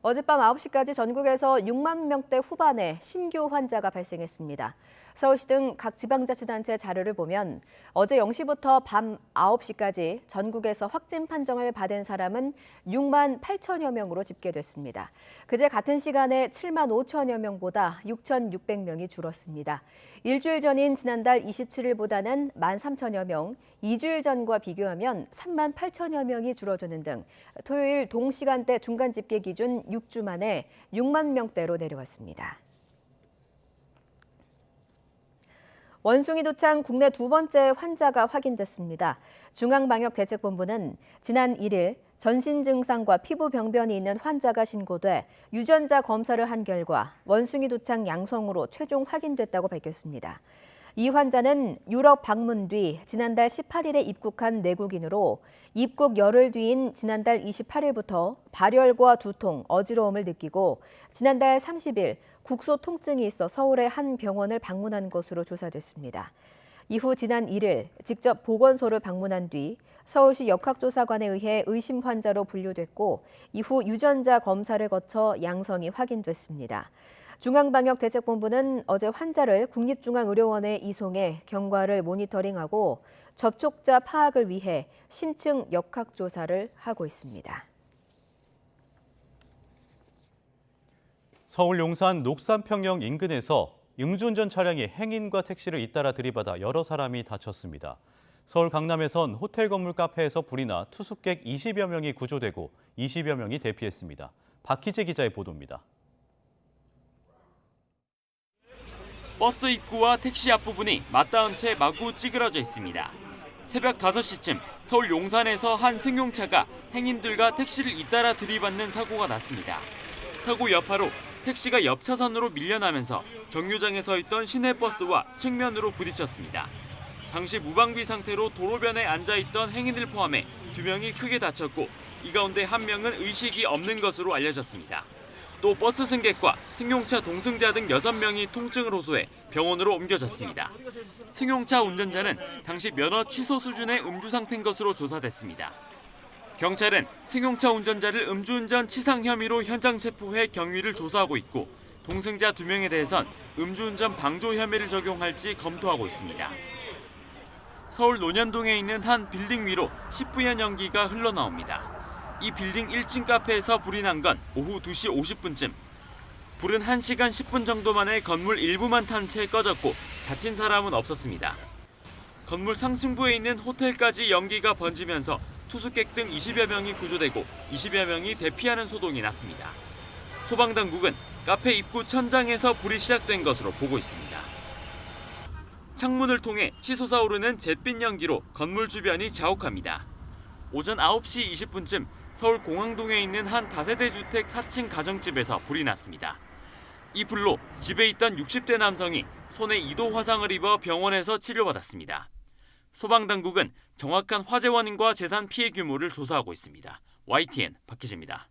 어젯밤 9시까지 전국에서 6만 명대 후반의 신규 환자가 발생했습니다. 서울시 등 각 지방자치단체 자료를 보면 어제 0시부터 밤 9시까지 전국에서 확진 판정을 받은 사람은 6만 8천여 명으로 집계됐습니다. 그제 같은 시간에 7만 5천여 명보다 6,600명이 줄었습니다. 일주일 전인 지난달 27일보다는 1만 3천여 명, 2주일 전과 비교하면 3만 8천여 명이 줄어드는 등 토요일 동시간대 중간 집계 기준 6주 만에 6만 명대로 내려왔습니다. 원숭이 도창 국내 두 번째 환자가 확인됐습니다. 중앙방역대책본부는 지난 1일 전신 증상과 피부 병변이 있는 환자가 신고돼 유전자 검사를 한 결과 원숭이 도창 양성으로 최종 확인됐다고 밝혔습니다. 이 환자는 유럽 방문 뒤 지난달 18일에 입국한 내국인으로 입국 열흘 뒤인 지난달 28일부터 발열과 두통, 어지러움을 느끼고 지난달 30일 국소 통증이 있어 서울의 한 병원을 방문한 것으로 조사됐습니다. 이후 지난 1일 직접 보건소를 방문한 뒤 서울시 역학조사관에 의해 의심 환자로 분류됐고 이후 유전자 검사를 거쳐 양성이 확인됐습니다. 중앙방역대책본부는 어제 환자를 국립중앙의료원에 이송해 경과를 모니터링하고 접촉자 파악을 위해 심층 역학조사를 하고 있습니다. 서울 용산 녹산평역 인근에서 음주운전 차량이 행인과 택시를 잇따라 들이받아 여러 사람이 다쳤습니다. 서울 강남에선 호텔 건물 카페에서 불이 나 투숙객 20여 명이 구조되고 20여 명이 대피했습니다. 박희재 기자의 보도입니다. 버스 입구와 택시 앞부분이 맞닿은 채 마구 찌그러져 있습니다. 새벽 5시쯤 서울 용산에서 한 승용차가 행인들과 택시를 잇따라 들이받는 사고가 났습니다. 사고 여파로 택시가 옆 차선으로 밀려나면서 정류장에 서 있던 시내버스와 측면으로 부딪혔습니다. 당시 무방비 상태로 도로변에 앉아있던 행인을 포함해 2명이 크게 다쳤고 이 가운데 1명은 의식이 없는 것으로 알려졌습니다. 또 버스 승객과 승용차 동승자 등 6명이 통증을 호소해 병원으로 옮겨졌습니다. 승용차 운전자는 당시 면허 취소 수준의 음주 상태인 것으로 조사됐습니다. 경찰은 승용차 운전자를 음주운전 치상 혐의로 현장 체포해 경위를 조사하고 있고 동승자 2명에 대해선 음주운전 방조 혐의를 적용할지 검토하고 있습니다. 서울 논현동에 있는 한 빌딩 위로 10부연 연기가 흘러나옵니다. 이 빌딩 1층 카페에서 불이 난 건 오후 2시 50분쯤. 불은 1시간 10분 정도 만에 건물 일부만 탄 채 꺼졌고 다친 사람은 없었습니다. 건물 상층부에 있는 호텔까지 연기가 번지면서 투숙객 등 20여 명이 구조되고 20여 명이 대피하는 소동이 났습니다. 소방당국은 카페 입구 천장에서 불이 시작된 것으로 보고 있습니다. 창문을 통해 치솟아 오르는 잿빛 연기로 건물 주변이 자욱합니다. 오전 9시 20분쯤 서울 공항동에 있는 한 다세대 주택 4층 가정집에서 불이 났습니다. 이 불로 집에 있던 60대 남성이 손에 2도 화상을 입어 병원에서 치료받았습니다. 소방당국은 정확한 화재 원인과 재산 피해 규모를 조사하고 있습니다. YTN 박희재입니다.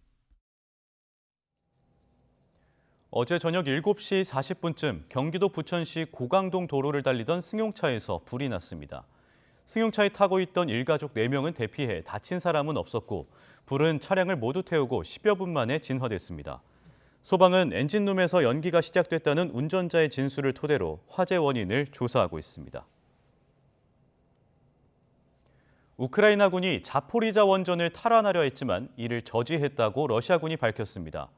어제 저녁 7시 40분쯤 경기도 부천시 고강동 도로를 달리던 승용차에서 불이 났습니다. 승용차에 타고 있던 일가족 4명은 대피해 다친 사람은 없었고 불은 차량을 모두 태우고 10여 분 만에 진화됐습니다. 소방은 엔진룸에서 연기가 시작됐다는 운전자의 진술을 토대로 화재 원인을 조사하고 있습니다. 우크라이나군이 자포리자 원전을 탈환하려 했지만 이를 저지했다고 러시아군이 밝혔습니다.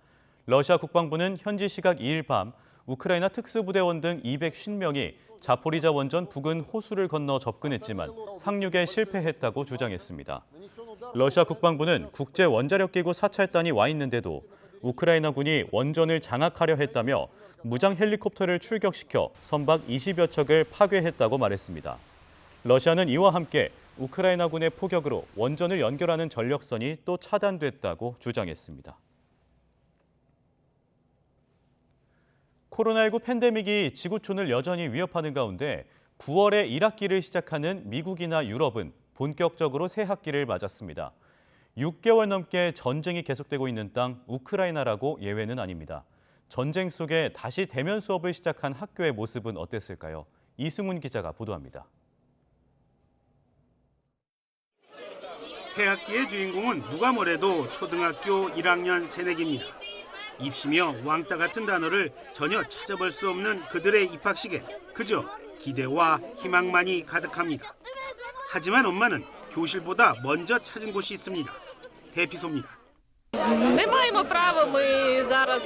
러시아 국방부는 현지 시각 2일 밤 우크라이나 특수부대원 등 250명이 자포리자 원전 부근 호수를 건너 접근했지만 상륙에 실패했다고 주장했습니다. 러시아 국방부는 국제 원자력기구 사찰단이 와 있는데도 우크라이나군이 원전을 장악하려 했다며 무장 헬리콥터를 출격시켜 선박 20여 척을 파괴했다고 말했습니다. 러시아는 이와 함께 우크라이나군의 포격으로 원전을 연결하는 전력선이 또 차단됐다고 주장했습니다. 코로나19 팬데믹이 지구촌을 여전히 위협하는 가운데 9월에 1학기를 시작하는 미국이나 유럽은 본격적으로 새 학기를 맞았습니다. 6개월 넘게 전쟁이 계속되고 있는 땅 우크라이나라고 예외는 아닙니다. 전쟁 속에 다시 대면 수업을 시작한 학교의 모습은 어땠을까요? 이승훈 기자가 보도합니다. 새 학기의 주인공은 누가 뭐래도 초등학교 1학년 새내기입니다. 입시며 왕따 같은 단어를 전혀 찾아볼 수 없는 그들의 입학식에 그저 기대와 희망만이 가득합니다. 하지만 엄마는 교실보다 먼저 찾은 곳이 있습니다. 대피소입니다. Не маємо права ми зараз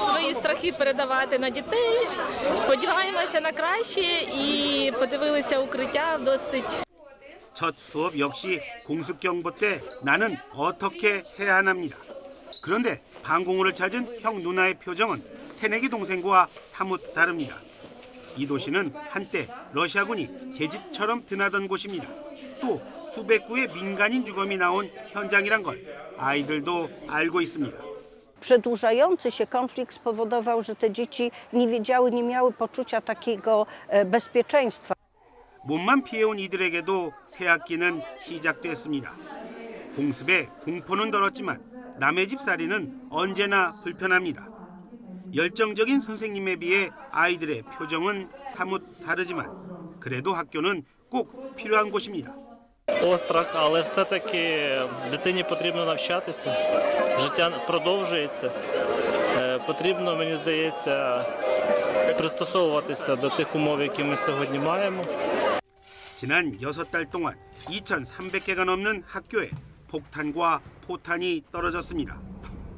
свої страхи передавати на дітей. Сподіваємося на краще і подивилися укриття досить. 첫 수업 역시 공습경보 때 나는 어떻게 해야 하나입니다. 그런데 방공호를 찾은 형 누나의 표정은 새내기 동생과 사뭇 다릅니다. 이 도시는 한때 러시아군이 제 집처럼 드나던 곳입니다. 또 수백 구의 민간인 주검이 나온 현장이란 걸 아이들도 알고 있습니다. Przedłużający się konflikt spowodował, że te dzieci nie wiedziały, nie miały poczucia takiego bezpieczeństwa. 몸만 피해온 이들에게도 새 학기는 시작됐습니다. 공습에 공포는 덜었지만 남의 집 살이는 언제나 불편합니다. 열정적인 선생님에 비해 아이들의 표정은 사뭇 다르지만 그래도 학교는 꼭 필요한 곳입니다. Острах, але все-таки дитині потрібно навчатися. Життя продовжується. Потрібно, мені здається, пристосовуватися до тих умов, які ми сьогодні маємо. 지난 6달 동안 2,300개가 넘는 학교에 폭탄과 포탄이 떨어졌습니다.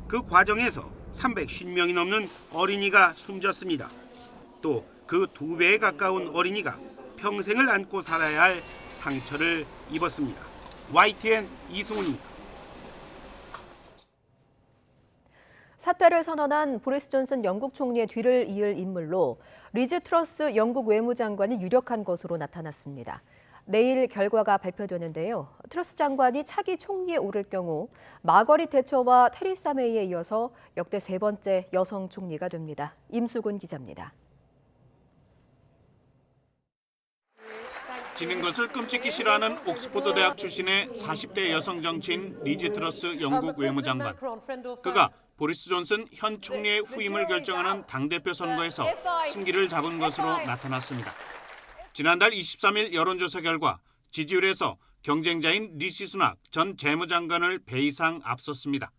그 과정에서 350명이 넘는 어린이가 숨졌습니다. 또 그 2배에 가까운 어린이가 평생을 안고 살아야 할 상처를 입었습니다. YTN 이승훈입니다. 사퇴를 선언한 보리스 존슨 영국 총리의 뒤를 이을 인물로 리즈 트러스 영국 외무장관이 유력한 것으로 나타났습니다. 내일 결과가 발표되는데요. 트러스 장관이 차기 총리에 오를 경우 마거릿 대처와 테리사 메이에 이어서 역대 3번째 여성 총리가 됩니다. 임수근 기자입니다. 지는 것을 끔찍히 싫어하는 옥스퍼드 대학 출신의 40대 여성 정치인 리즈 트러스 영국 외무장관. 그가 보리스 존슨 현 총리의 후임을 결정하는 당대표 선거에서 승기를 잡은 것으로 나타났습니다. 지난달 23일 여론조사 결과 지지율에서 경쟁자인 리시 수낙 전 재무장관을 배 이상 앞섰습니다.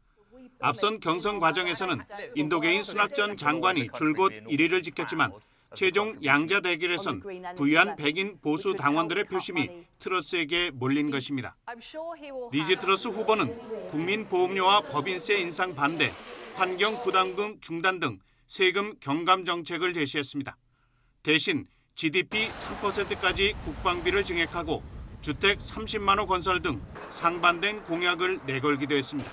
앞선 경선 과정에서는 인도계인 수낙 전 장관이 줄곧 1위를 지켰지만 최종 양자 대결에선 부유한 백인 보수 당원들의 표심이 트러스에게 몰린 것입니다. 리즈 트러스 후보는 국민보험료와 법인세 인상 반대, 환경 부담금 중단 등 세금 경감 정책을 제시했습니다. 대신 GDP 3%까지 국방비를 증액하고 주택 30만 호 건설 등 상반된 공약을 내걸기도 했습니다.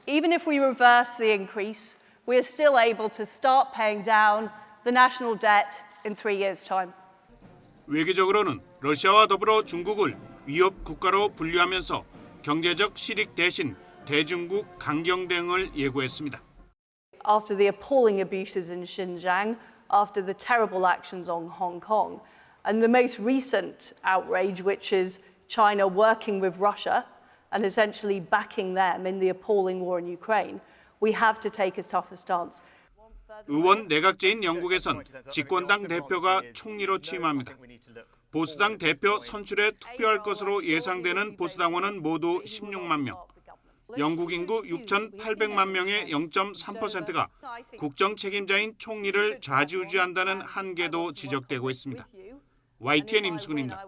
Even if we reverse the increase, we are still able to start paying down the national debt in 3 years' time. 외교적으로는 러시아와 더불어 중국을 위협 국가로 분류하면서 경제적 실익 대신 대중국 강경 대응을 예고했습니다. After the appalling abuses in Xinjiang, after the terrible actions on Hong Kong, and the most recent outrage, which is China working with Russia and essentially backing them in the appalling war in Ukraine, we have to take a tougher stance. 의원 내각제인 영국에선 집권당 대표가 총리로 취임합니다. 보수당 대표 선출에 투표할 것으로 예상되는 보수당원은 모두 16만 명. 영국 인구 6,800만 명의 0.3%가 국정 책임자인 총리를 좌지우지한다는 한계도 지적되고 있습니다. YTN 임수근입니다.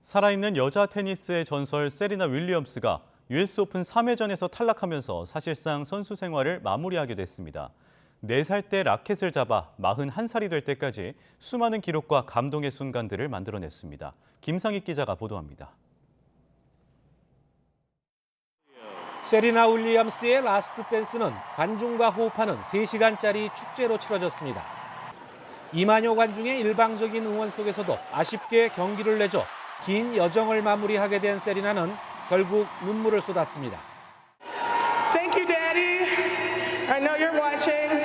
살아있는 여자 테니스의 전설 세리나 윌리엄스가 US 오픈 3회전에서 탈락하면서 사실상 선수 생활을 마무리하게 됐습니다. 4살 때 라켓을 잡아 41살이 될 때까지 수많은 기록과 감동의 순간들을 만들어냈습니다. 김상익 기자가 보도합니다. 세리나 윌리엄스의 라스트 댄스는 관중과 호흡하는 3시간짜리 축제로 치러졌습니다. 2만여 관중의 일방적인 응원 속에서도 아쉽게 경기를 내줘 긴 여정을 마무리하게 된 세리나는 결국 눈물을 쏟았습니다. Thank you, Daddy. I know you're watching.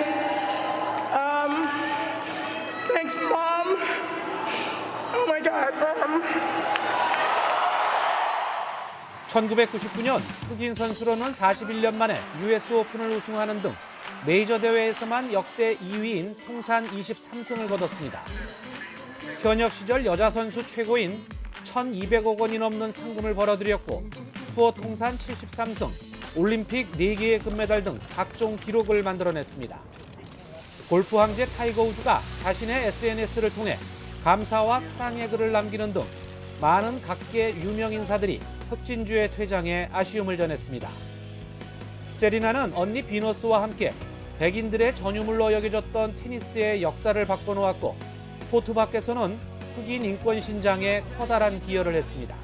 Thanks, Mom. Oh my God. 1999년 흑인 선수로는 41년 만에 US 오픈을 우승하는 등 메이저 대회에서만 역대 2위인 통산 23승을 거뒀습니다. 현역 시절 여자 선수 최고인 1,200억 원이 넘는 상금을 벌어들였고 투어 통산 73승, 올림픽 4개의 금메달 등 각종 기록을 만들어냈습니다. 골프 황제 타이거 우즈가 자신의 SNS를 통해 감사와 사랑의 글을 남기는 등 많은 각계 유명 인사들이 흑진주의 퇴장에 아쉬움을 전했습니다. 세리나는 언니 비너스와 함께 백인들의 전유물로 여겨졌던 테니스의 역사를 바꿔놓았고 코트 밖에서는 흑인 인권 신장에 커다란 기여를 했습니다.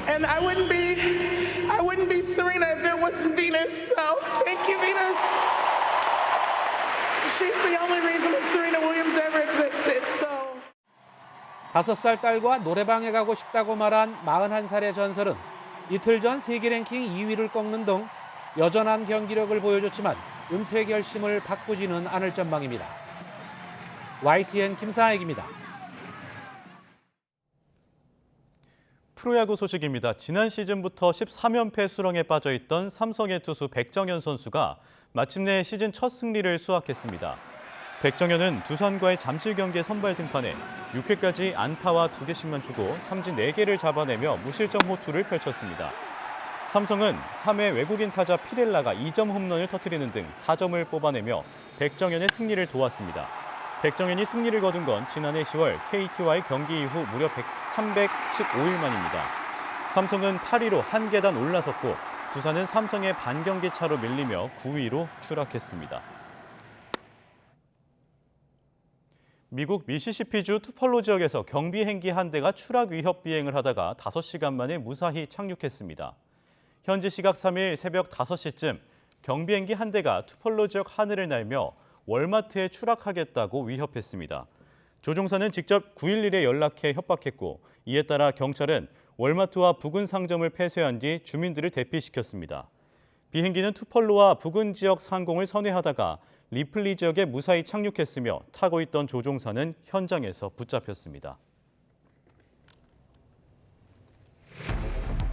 And I wouldn't be Serena if it wasn't Venus. So thank you, Venus. She's the only reason that Serena Williams ever existed. So 5살 딸과 노래방에 가고 싶다고 말한 41살의 전설은 이틀 전 세계 랭킹 2위를 꺾는 등 여전한 경기력을 보여줬지만 은퇴 결심을 바꾸지는 않을 전망입니다. YTN 김상익입니다. 프로야구 소식입니다. 지난 시즌부터 13연패 수렁에 빠져있던 삼성의 투수 백정현 선수가 마침내 시즌 첫 승리를 수확했습니다. 백정현은 두산과의 잠실 경기에 선발 등판해 6회까지 안타와 2개씩만 주고 삼진 4개를 잡아내며 무실점 호투를 펼쳤습니다. 삼성은 3회 외국인 타자 피렐라가 2점 홈런을 터뜨리는 등 4점을 뽑아내며 백정현의 승리를 도왔습니다. 백정현이 승리를 거둔 건 지난해 10월 KT와의 경기 이후 무려 315일 만입니다. 삼성은 8위로 한 계단 올라섰고 두산은 삼성의 반경기 차로 밀리며 9위로 추락했습니다. 미국 미시시피주 투펄로 지역에서 경비 행기 한 대가 추락 위협 비행을 하다가 5시간 만에 무사히 착륙했습니다. 현지 시각 3일 새벽 5시쯤 경비 행기 한 대가 투펄로 지역 하늘을 날며 월마트에 추락하겠다고 위협했습니다. 조종사는 직접 911에 연락해 협박했고 이에 따라 경찰은 월마트와 부근 상점을 폐쇄한 뒤 주민들을 대피시켰습니다. 비행기는 투펄로와 부근 지역 상공을 선회하다가 리플리 지역에 무사히 착륙했으며 타고 있던 조종사는 현장에서 붙잡혔습니다.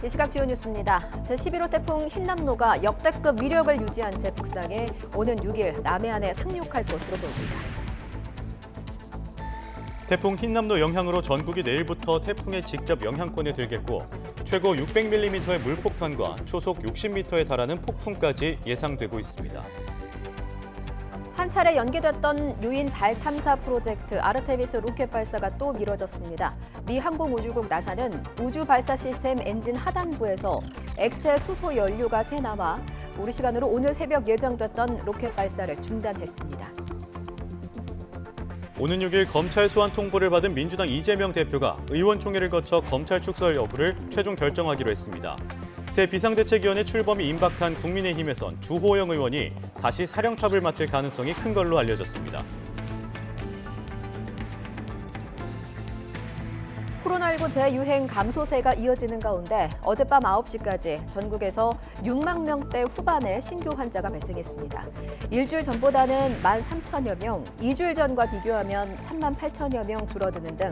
이 시각 주요 뉴스입니다. 제11호 태풍 흰남노가 역대급 위력을 유지한 채 북상해 오는 6일 남해안에 상륙할 것으로 보입니다. 태풍 흰남노 영향으로 전국이 내일부터 태풍의 직접 영향권에 들겠고 최고 600mm의 물폭탄과 초속 60m에 달하는 폭풍까지 예상되고 있습니다. 한 차례 연기됐던 유인 달 탐사 프로젝트 아르테미스 로켓 발사가 또 미뤄졌습니다. 미 항공우주국 나사는 우주 발사 시스템 엔진 하단부에서 액체 수소 연료가 새나와 우리 시간으로 오늘 새벽 예정됐던 로켓 발사를 중단했습니다. 오는 6일 검찰 소환 통보를 받은 민주당 이재명 대표가 의원총회를 거쳐 검찰 축설 여부를 최종 결정하기로 했습니다. 새 비상대책위원회 출범이 임박한 국민의힘에선 주호영 의원이 다시 사령탑을 맡을 가능성이 큰 걸로 알려졌습니다. 코로나19 재유행 감소세가 이어지는 가운데 어젯밤 9시까지 전국에서 6만 명대 후반의 신규 환자가 발생했습니다. 일주일 전보다는 13,000여 명, 2주일 전과 비교하면 3만 8천여 명 줄어드는 등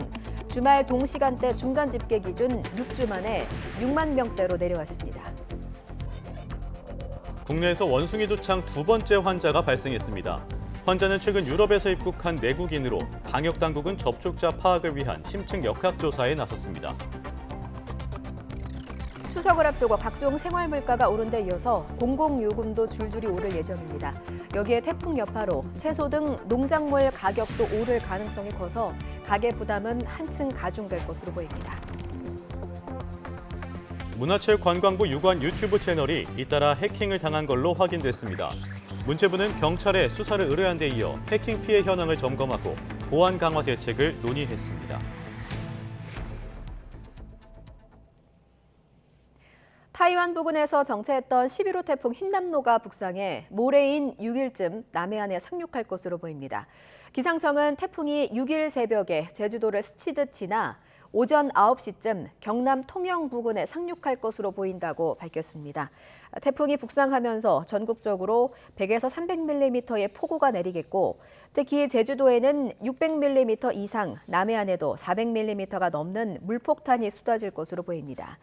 주말 동시간대 중간 집계 기준 6주 만에 6만 명대로 내려왔습니다. 국내에서 원숭이 두창 두 번째 환자가 발생했습니다. 환자는 최근 유럽에서 입국한 내국인으로 방역당국은 접촉자 파악을 위한 심층 역학조사에 나섰습니다. 추석을 앞두고 각종 생활 물가가 오른 데 이어서 공공요금도 줄줄이 오를 예정입니다. 여기에 태풍 여파로 채소 등 농작물 가격도 오를 가능성이 커서 가계 부담은 한층 가중될 것으로 보입니다. 문화체육관광부 유관 유튜브 채널이 잇따라 해킹을 당한 걸로 확인됐습니다. 문체부는 경찰에 수사를 의뢰한 데 이어 해킹 피해 현황을 점검하고 보안 강화 대책을 논의했습니다. 타이완 부근에서 정체했던 11호 태풍 흰남노가 북상해 모레인 6일쯤 남해안에 상륙할 것으로 보입니다. 기상청은 태풍이 6일 새벽에 제주도를 스치듯 지나 오전 9시쯤 경남 통영 부근에 상륙할 것으로 보인다고 밝혔습니다. 태풍이 북상하면서 전국적으로 100에서 300mm의 폭우가 내리겠고 특히 제주도에는 600mm 이상, 남해안에도 400mm가 넘는 물폭탄이 쏟아질 것으로 보입니다.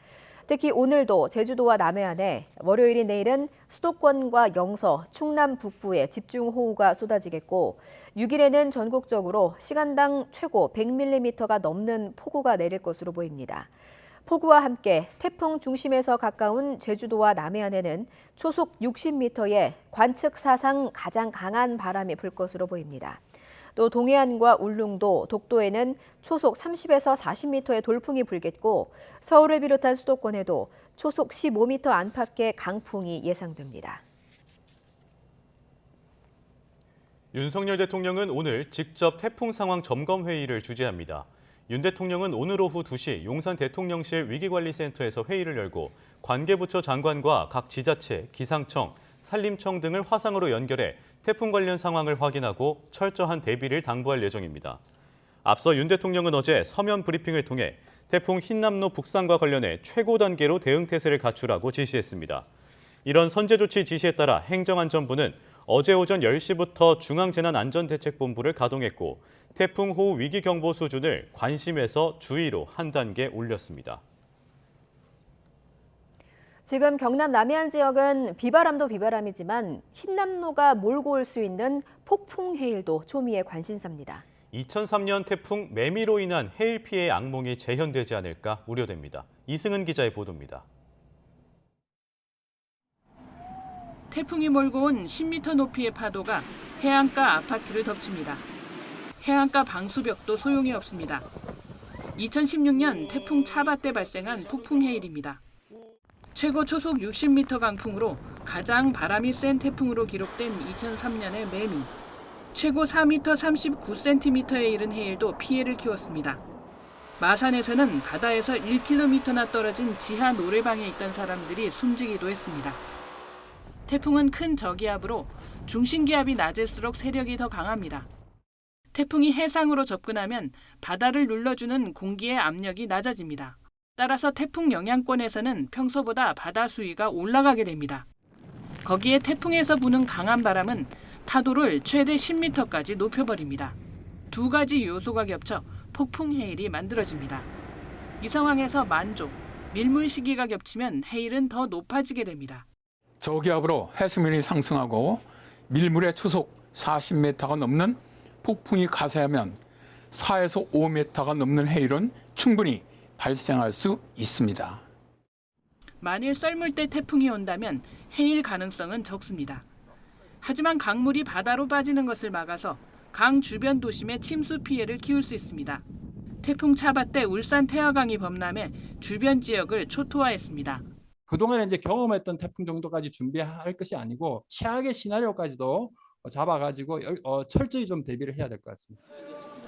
특히 오늘도 제주도와 남해안에 월요일인 내일은 수도권과 영서, 충남 북부에 집중호우가 쏟아지겠고 6일에는 전국적으로 시간당 최고 100mm가 넘는 폭우가 내릴 것으로 보입니다. 폭우와 함께 태풍 중심에서 가까운 제주도와 남해안에는 초속 60m의 관측 사상 가장 강한 바람이 불 것으로 보입니다. 또 동해안과 울릉도, 독도에는 초속 30에서 40m의 돌풍이 불겠고 서울을 비롯한 수도권에도 초속 15m 안팎의 강풍이 예상됩니다. 윤석열 대통령은 오늘 직접 태풍 상황 점검 회의를 주재합니다. 윤 대통령은 오늘 오후 2시 용산 대통령실 위기관리센터에서 회의를 열고 관계부처 장관과 각 지자체, 기상청, 산림청 등을 화상으로 연결해 태풍 관련 상황을 확인하고 철저한 대비를 당부할 예정입니다. 앞서 윤 대통령은 어제 서면 브리핑을 통해 태풍 흰남노 북상과 관련해 최고 단계로 대응태세를 갖추라고 지시했습니다. 이런 선제 조치 지시에 따라 행정안전부는 어제 오전 10시부터 중앙재난안전대책본부를 가동했고 태풍 호우 위기경보 수준을 관심에서 주의로 한 단계 올렸습니다. 지금 경남 남해안 지역은 비바람도 비바람이지만 흰남노가 몰고 올 수 있는 폭풍 해일도 초미의 관심사입니다. 2003년 태풍 매미로 인한 해일 피해의 악몽이 재현되지 않을까 우려됩니다. 이승은 기자의 보도입니다. 태풍이 몰고 온 10m 높이의 파도가 해안가 아파트를 덮칩니다. 해안가 방수벽도 소용이 없습니다. 2016년 태풍 차바 때 발생한 폭풍 해일입니다. 최고 초속 60m 강풍으로 가장 바람이 센 태풍으로 기록된 2003년의 매미. 최고 4m 39cm에 이른 해일도 피해를 키웠습니다. 마산에서는 바다에서 1km나 떨어진 지하 노래방에 있던 사람들이 숨지기도 했습니다. 태풍은 큰 저기압으로 중심기압이 낮을수록 세력이 더 강합니다. 태풍이 해상으로 접근하면 바다를 눌러주는 공기의 압력이 낮아집니다. 따라서 태풍 영향권에서는 평소보다 바다 수위가 올라가게 됩니다. 거기에 태풍에서 부는 강한 바람은 파도를 최대 10m까지 높여버립니다. 두 가지 요소가 겹쳐 폭풍 해일이 만들어집니다. 이 상황에서 만조, 밀물 시기가 겹치면 해일은 더 높아지게 됩니다. 저기압으로 해수면이 상승하고 밀물의 초속 40m가 넘는 폭풍이 가세하면 4에서 5m가 넘는 해일은 충분히 발생할 수 있습니다. 만일 썰물대 태풍이 온다면 해일 가능성은 적습니다. 하지만 강물이 바다로 빠지는 것을 막아서 강 주변 도심의 침수 피해를 키울 수 있습니다. 태풍 차바 때 울산 태화강이 범람해 주변 지역을 초토화했습니다. 그동안 이제 경험했던 태풍 정도까지 준비할 것이 아니고 최악의 시나리오까지도 잡아가지고 철저히 좀 대비를 해야 될 것 같습니다.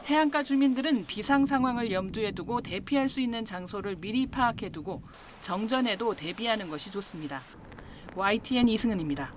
해안가 주민들은 비상 상황을 염두에 두고 대피할 수 있는 장소를 미리 파악해 두고 정전에도 대비하는 것이 좋습니다. YTN 이승은입니다.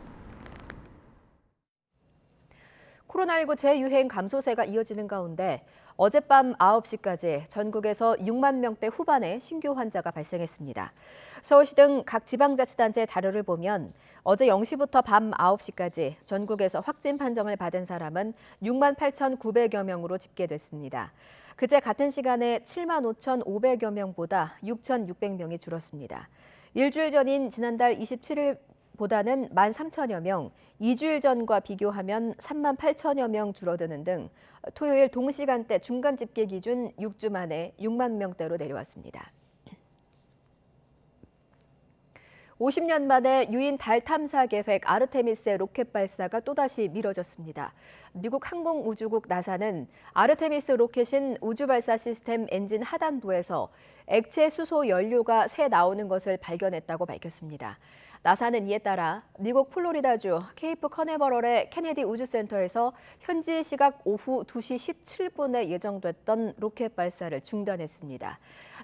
코로나19 재유행 감소세가 이어지는 가운데 어젯밤 9시까지 전국에서 6만 명대 후반의 신규 환자가 발생했습니다. 서울시 등 각 지방자치단체 자료를 보면 어제 0시부터 밤 9시까지 전국에서 확진 판정을 받은 사람은 6만 8,900여 명으로 집계됐습니다. 그제 같은 시간에 7만 5,500여 명보다 6,600명이 줄었습니다. 일주일 전인 지난달 27일보다는 1만 3천여 명, 2주일 전과 비교하면 3만 8천여 명 줄어드는 등 토요일 동시간대 중간 집계 기준 6주 만에 6만 명대로 내려왔습니다. 50년 만에 유인 달 탐사 계획 아르테미스의 로켓 발사가 또다시 미뤄졌습니다. 미국 항공우주국 나사는 아르테미스 로켓인 우주발사 시스템 엔진 하단부에서 액체 수소 연료가 새 나오는 것을 발견했다고 밝혔습니다. 나사는 이에 따라 미국 플로리다주 케이프 커네버럴의 케네디 우주센터에서 현지 시각 오후 2시 17분에 예정됐던 로켓 발사를 중단했습니다.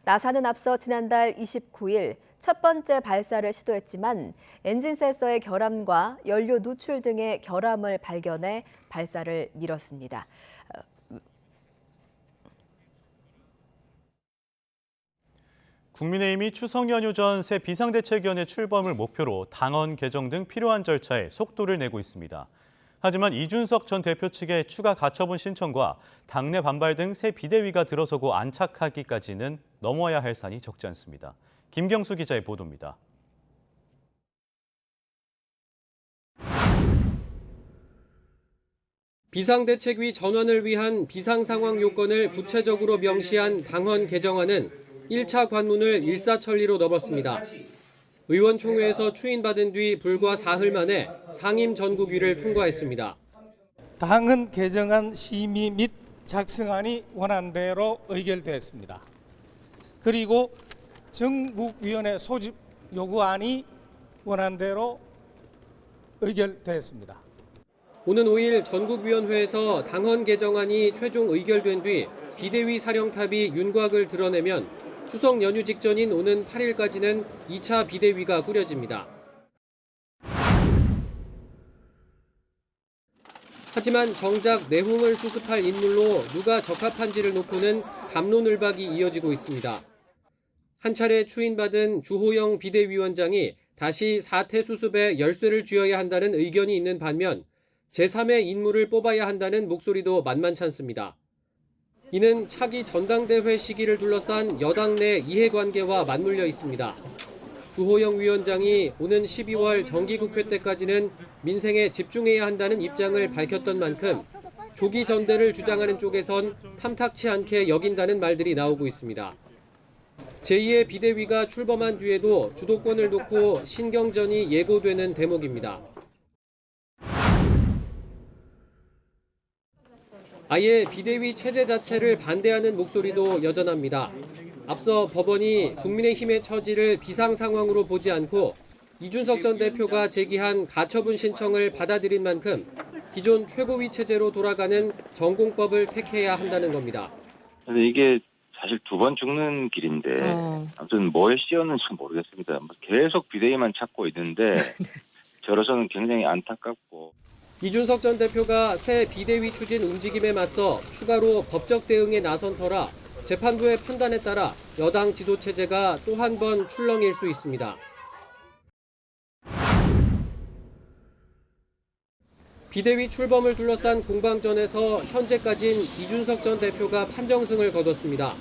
나사는 앞서 지난달 29일 첫 번째 발사를 시도했지만 엔진 센서의 결함과 연료 누출 등의 결함을 발견해 발사를 미뤘습니다. 국민의힘이 추석 연휴 전 새 비상대책위원회 출범을 목표로 당헌 개정 등 필요한 절차에 속도를 내고 있습니다. 하지만 이준석 전 대표 측의 추가 가처분 신청과 당내 반발 등 새 비대위가 들어서고 안착하기까지는 넘어야 할 산이 적지 않습니다. 김경수 기자의 보도입니다. 비상대책위 전원을 위한 비상상황 요건을 구체적으로 명시한 당헌 개정안은 1차 관문을 일사천리로 넘었습니다. 의원총회에서 추인받은 뒤 불과 사흘 만에 상임 전국위를 통과했습니다. 당헌 개정안 심의 및 작성안이 원안대로 의결되었습니다. 그리고 전국위원회 소집 요구안이 원안대로 의결되었습니다. 오는 5일 전국위원회에서 당헌 개정안이 최종 의결된 뒤 비대위 사령탑이 윤곽을 드러내면 추석 연휴 직전인 오는 8일까지는 2차 비대위가 꾸려집니다. 하지만 정작 내홍을 수습할 인물로 누가 적합한지를 놓고는 갑론을박이 이어지고 있습니다. 한 차례 추인받은 주호영 비대위원장이 다시 사태 수습에 열쇠를 쥐어야 한다는 의견이 있는 반면 제3의 인물을 뽑아야 한다는 목소리도 만만찮습니다. 이는 차기 전당대회 시기를 둘러싼 여당 내 이해관계와 맞물려 있습니다. 주호영 위원장이 오는 12월 정기국회 때까지는 민생에 집중해야 한다는 입장을 밝혔던 만큼 조기 전대를 주장하는 쪽에선 탐탁치 않게 여긴다는 말들이 나오고 있습니다. 제2의 비대위가 출범한 뒤에도 주도권을 놓고 신경전이 예고되는 대목입니다. 아예 비대위 체제 자체를 반대하는 목소리도 여전합니다. 앞서 법원이 국민의힘의 처지를 비상 상황으로 보지 않고 이준석 전 대표가 제기한 가처분 신청을 받아들인 만큼 기존 최고위 체제로 돌아가는 전공법을 택해야 한다는 겁니다. 이게 사실 두 번 죽는 길인데 아무튼 뭐에 씌었는지 모르겠습니다. 계속 비대위만 찾고 있는데 저로서는 굉장히 안타깝고. 이준석 전 대표가 새 비대위 추진 움직임에 맞서 추가로 법적 대응에 나선 터라 재판부의 판단에 따라 여당 지도체제가 또 한 번 출렁일 수 있습니다. 비대위 출범을 둘러싼 공방전에서 현재까진 이준석 전 대표가 판정승을 거뒀습니다.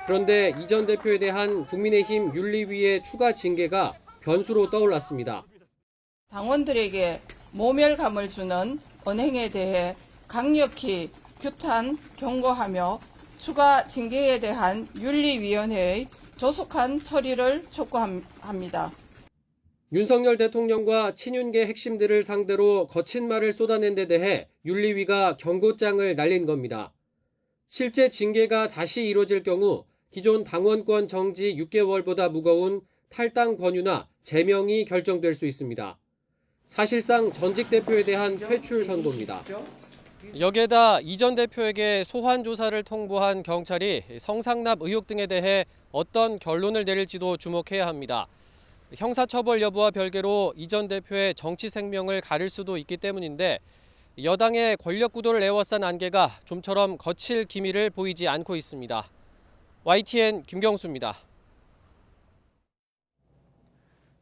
그런데 이 전 대표에 대한 국민의힘 윤리위의 추가 징계가 변수로 떠올랐습니다. 당원들에게 모멸감을 주는 언행에 대해 강력히 규탄, 경고하며 추가 징계에 대한 윤리위원회의 조속한 처리를 촉구합니다. 윤석열 대통령과 친윤계 핵심들을 상대로 거친 말을 쏟아낸 데 대해 윤리위가 경고장을 날린 겁니다. 실제 징계가 다시 이뤄질 경우 기존 당원권 정지 6개월보다 무거운 탈당 권유나 제명이 결정될 수 있습니다. 사실상 전직 대표에 대한 퇴출 선고입니다. 여기에다 이 전 대표에게 소환 조사를 통보한 경찰이 성상납 의혹 등에 대해 어떤 결론을 내릴지도 주목해야 합니다. 형사처벌 여부와 별개로 이 전 대표의 정치 생명을 가릴 수도 있기 때문인데 여당의 권력 구도를 에워싼 안개가 좀처럼 거칠 기미를 보이지 않고 있습니다. YTN 김경수입니다.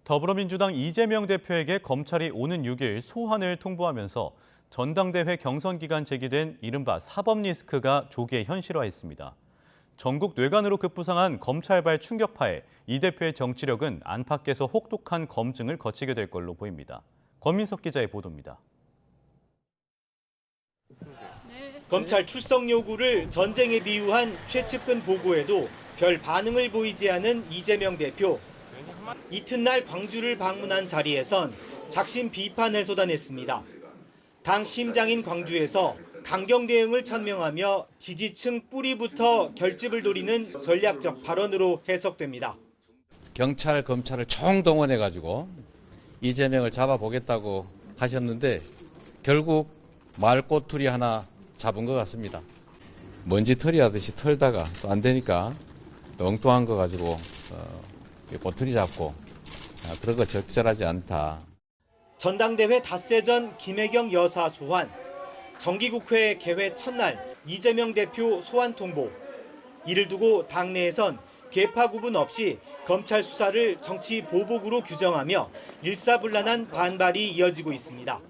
더불어민주당 이재명 대표에게 검찰이 오는 6일 소환을 통보하면서 전당대회 경선 기간 제기된 이른바 사법 리스크가 조기에 현실화했습니다. 전국 뇌관으로 급부상한 검찰발 충격파에 이 대표의 정치력은 안팎에서 혹독한 검증을 거치게 될 걸로 보입니다. 권민석 기자의 보도입니다. 검찰 출석 요구를 전쟁에 비유한 최측근 보고에도 별 반응을 보이지 않은 이재명 대표. 이튿날 광주를 방문한 자리에선 작심 비판을 쏟아냈습니다. 당 심장인 광주에서 강경 대응을 천명하며 지지층 뿌리부터 결집을 노리는 전략적 발언으로 해석됩니다. 경찰, 검찰을 총동원해가지고 이재명을 잡아보겠다고 하셨는데 결국 말꼬투리 하나 잡은 것 같습니다. 먼지털이 하듯이 털다가 또 안 되니까 또 엉뚱한 거 가지고 꼬투리 잡고 그런 거 적절하지 않다. 전당대회 닷새 전 김혜경 여사 소환, 정기국회 개회 첫날 이재명 대표 소환 통보. 이를 두고 당내에선 계파 구분 없이 검찰 수사를 정치 보복으로 규정하며 일사불란한 반발이 이어지고 있습니다.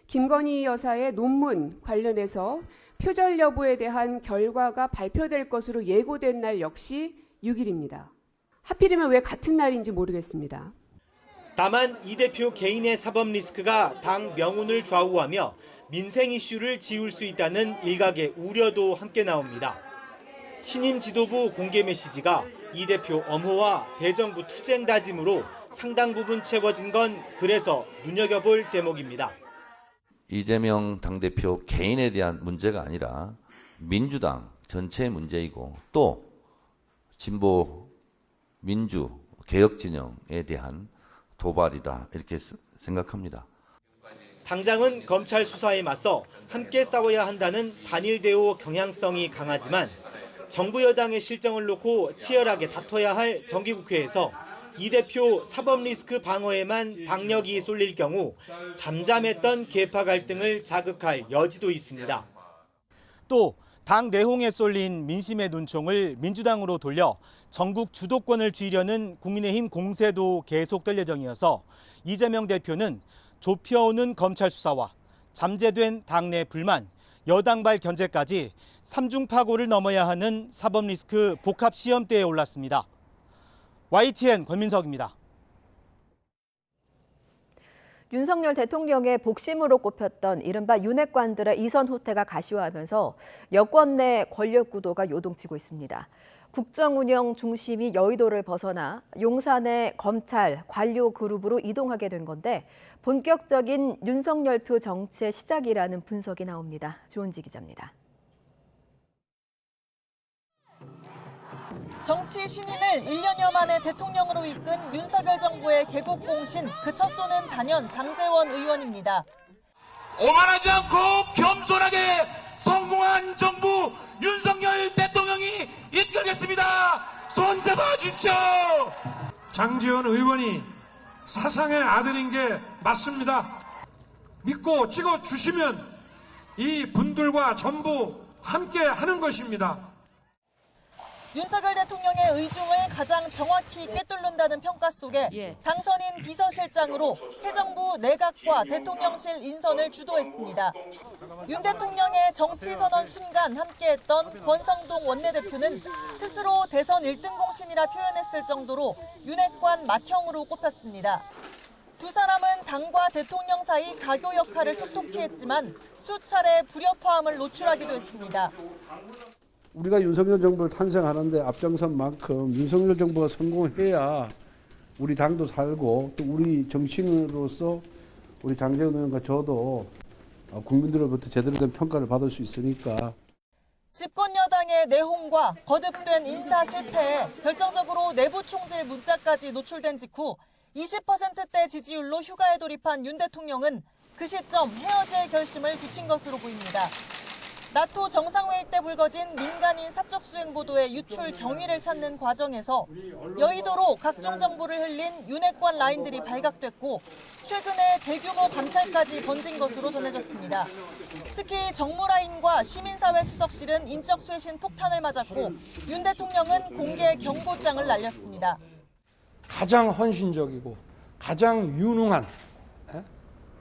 김건희 여사의 논문 관련해서 표절 여부에 대한 결과가 발표될 것으로 예고된 날 역시 6일입니다. 하필이면 왜 같은 날인지 모르겠습니다. 다만 이 대표 개인의 사법 리스크가 당 명운을 좌우하며 민생 이슈를 지울 수 있다는 일각의 우려도 함께 나옵니다. 신임 지도부 공개 메시지가 이 대표 엄호와 대정부 투쟁 다짐으로 상당 부분 채워진 건 그래서 눈여겨볼 대목입니다. 이재명 당대표 개인에 대한 문제가 아니라 민주당 전체의 문제이고 또 진보 민주 개혁 진영에 대한 도발이다 이렇게 생각합니다. 당장은 검찰 수사에 맞서 함께 싸워야 한다는 단일 대오 경향성이 강하지만 정부 여당의 실정을 놓고 치열하게 다퉈야 할 정기국회에서 이 대표 사법 리스크 방어에만 당력이 쏠릴 경우 잠잠했던 계파 갈등을 자극할 여지도 있습니다. 또 당 내홍에 쏠린 민심의 눈총을 민주당으로 돌려 전국 주도권을 쥐려는 국민의힘 공세도 계속될 예정이어서 이재명 대표는 좁혀오는 검찰 수사와 잠재된 당내 불만, 여당발 견제까지 삼중파고를 넘어야 하는 사법 리스크 복합 시험대에 올랐습니다. YTN 권민석입니다. 윤석열 대통령의 복심으로 꼽혔던 이른바 윤핵관들의 이선 후퇴가 가시화하면서 여권 내 권력 구도가 요동치고 있습니다. 국정 운영 중심이 여의도를 벗어나 용산의 검찰, 관료 그룹으로 이동하게 된 건데 본격적인 윤석열표 정치의 시작이라는 분석이 나옵니다. 주은지 기자입니다. 정치 신인을 1년여 만에 대통령으로 이끈 윤석열 정부의 개국 공신 그 첫 손은 단연 장제원 의원입니다. 오만하지 않고 겸손하게 성공한 정부 윤석열 대통령이 이끌겠습니다. 손 잡아주십시오. 장제원 의원이 사상의 아들인 게 맞습니다. 믿고 찍어주시면 이 분들과 전부 함께 하는 것입니다. 윤석열 대통령의 의중을 가장 정확히 꿰뚫는다는 평가 속에 당선인 비서실장으로 새 정부 내각과 대통령실 인선을 주도했습니다. 윤 대통령의 정치선언 순간 함께했던 권성동 원내대표는 스스로 대선 1등 공신이라 표현했을 정도로 윤핵관 맏형으로 꼽혔습니다. 두 사람은 당과 대통령 사이 가교 역할을 톡톡히 했지만 수차례 불협화음을 노출하기도 했습니다. 우리가 윤석열 정부를 탄생하는데 앞장선 만큼 윤석열 정부가 성공해야 우리 당도 살고 또 우리 정치인으로서 우리 장제원 의원과 저도 국민들로부터 제대로 된 평가를 받을 수 있으니까. 집권 여당의 내홍과 거듭된 인사 실패에 결정적으로 내부 총질 문자까지 노출된 직후 20%대 지지율로 휴가에 돌입한 윤 대통령은 그 시점 헤어질 결심을 굳힌 것으로 보입니다. 나토 정상회의 때 불거진 민간인 사적 수행 보도의 유출 경위를 찾는 과정에서 여의도로 각종 정보를 흘린 윤핵관 라인들이 발각됐고 최근에 대규모 감찰까지 번진 것으로 전해졌습니다. 특히 정무라인과 시민사회 수석실은 인적 쇄신 폭탄을 맞았고 윤 대통령은 공개 경고장을 날렸습니다. 가장 헌신적이고 가장 유능한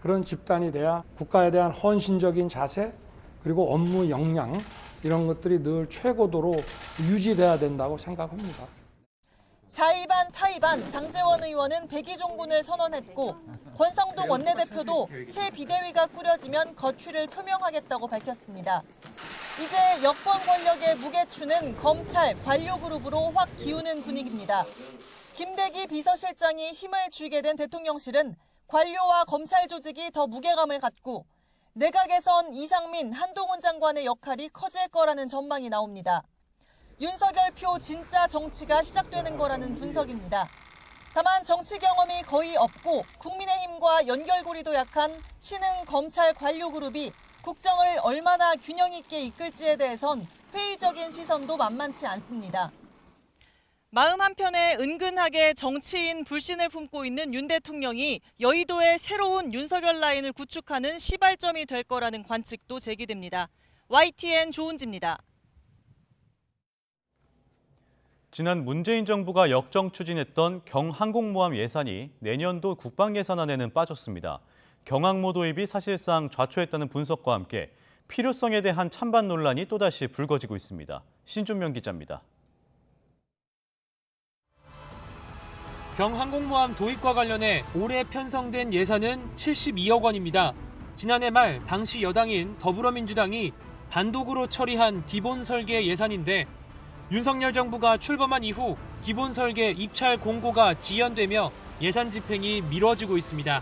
그런 집단이 돼야 국가에 대한 헌신적인 자세 그리고 업무 역량 이런 것들이 늘 최고도로 유지돼야 된다고 생각합니다. 자의반 타의반 장제원 의원은 백의종군을 선언했고 권성동 원내대표도 새 비대위가 꾸려지면 거취를 표명하겠다고 밝혔습니다. 이제 여권 권력의 무게추는 검찰, 관료그룹으로 확 기우는 분위기입니다. 김대기 비서실장이 힘을 쥐게 된 대통령실은 관료와 검찰 조직이 더 무게감을 갖고 내각에선 이상민, 한동훈 장관의 역할이 커질 거라는 전망이 나옵니다. 윤석열표 진짜 정치가 시작되는 거라는 분석입니다. 다만 정치 경험이 거의 없고 국민의힘과 연결고리도 약한 신흥 검찰 관료 그룹이 국정을 얼마나 균형 있게 이끌지에 대해선 회의적인 시선도 만만치 않습니다. 마음 한편에 은근하게 정치인 불신을 품고 있는 윤 대통령이 여의도의 새로운 윤석열 라인을 구축하는 시발점이 될 거라는 관측도 제기됩니다. YTN 조은지입니다. 지난 문재인 정부가 역정 추진했던 경항공모함 예산이 내년도 국방예산안에는 빠졌습니다. 경항모 도입이 사실상 좌초했다는 분석과 함께 필요성에 대한 찬반 논란이 또다시 불거지고 있습니다. 신준명 기자입니다. 경항공모함 도입과 관련해 올해 편성된 예산은 72억 원입니다. 지난해 말 당시 여당인 더불어민주당이 단독으로 처리한 기본 설계 예산인데 윤석열 정부가 출범한 이후 기본 설계 입찰 공고가 지연되며 예산 집행이 미뤄지고 있습니다.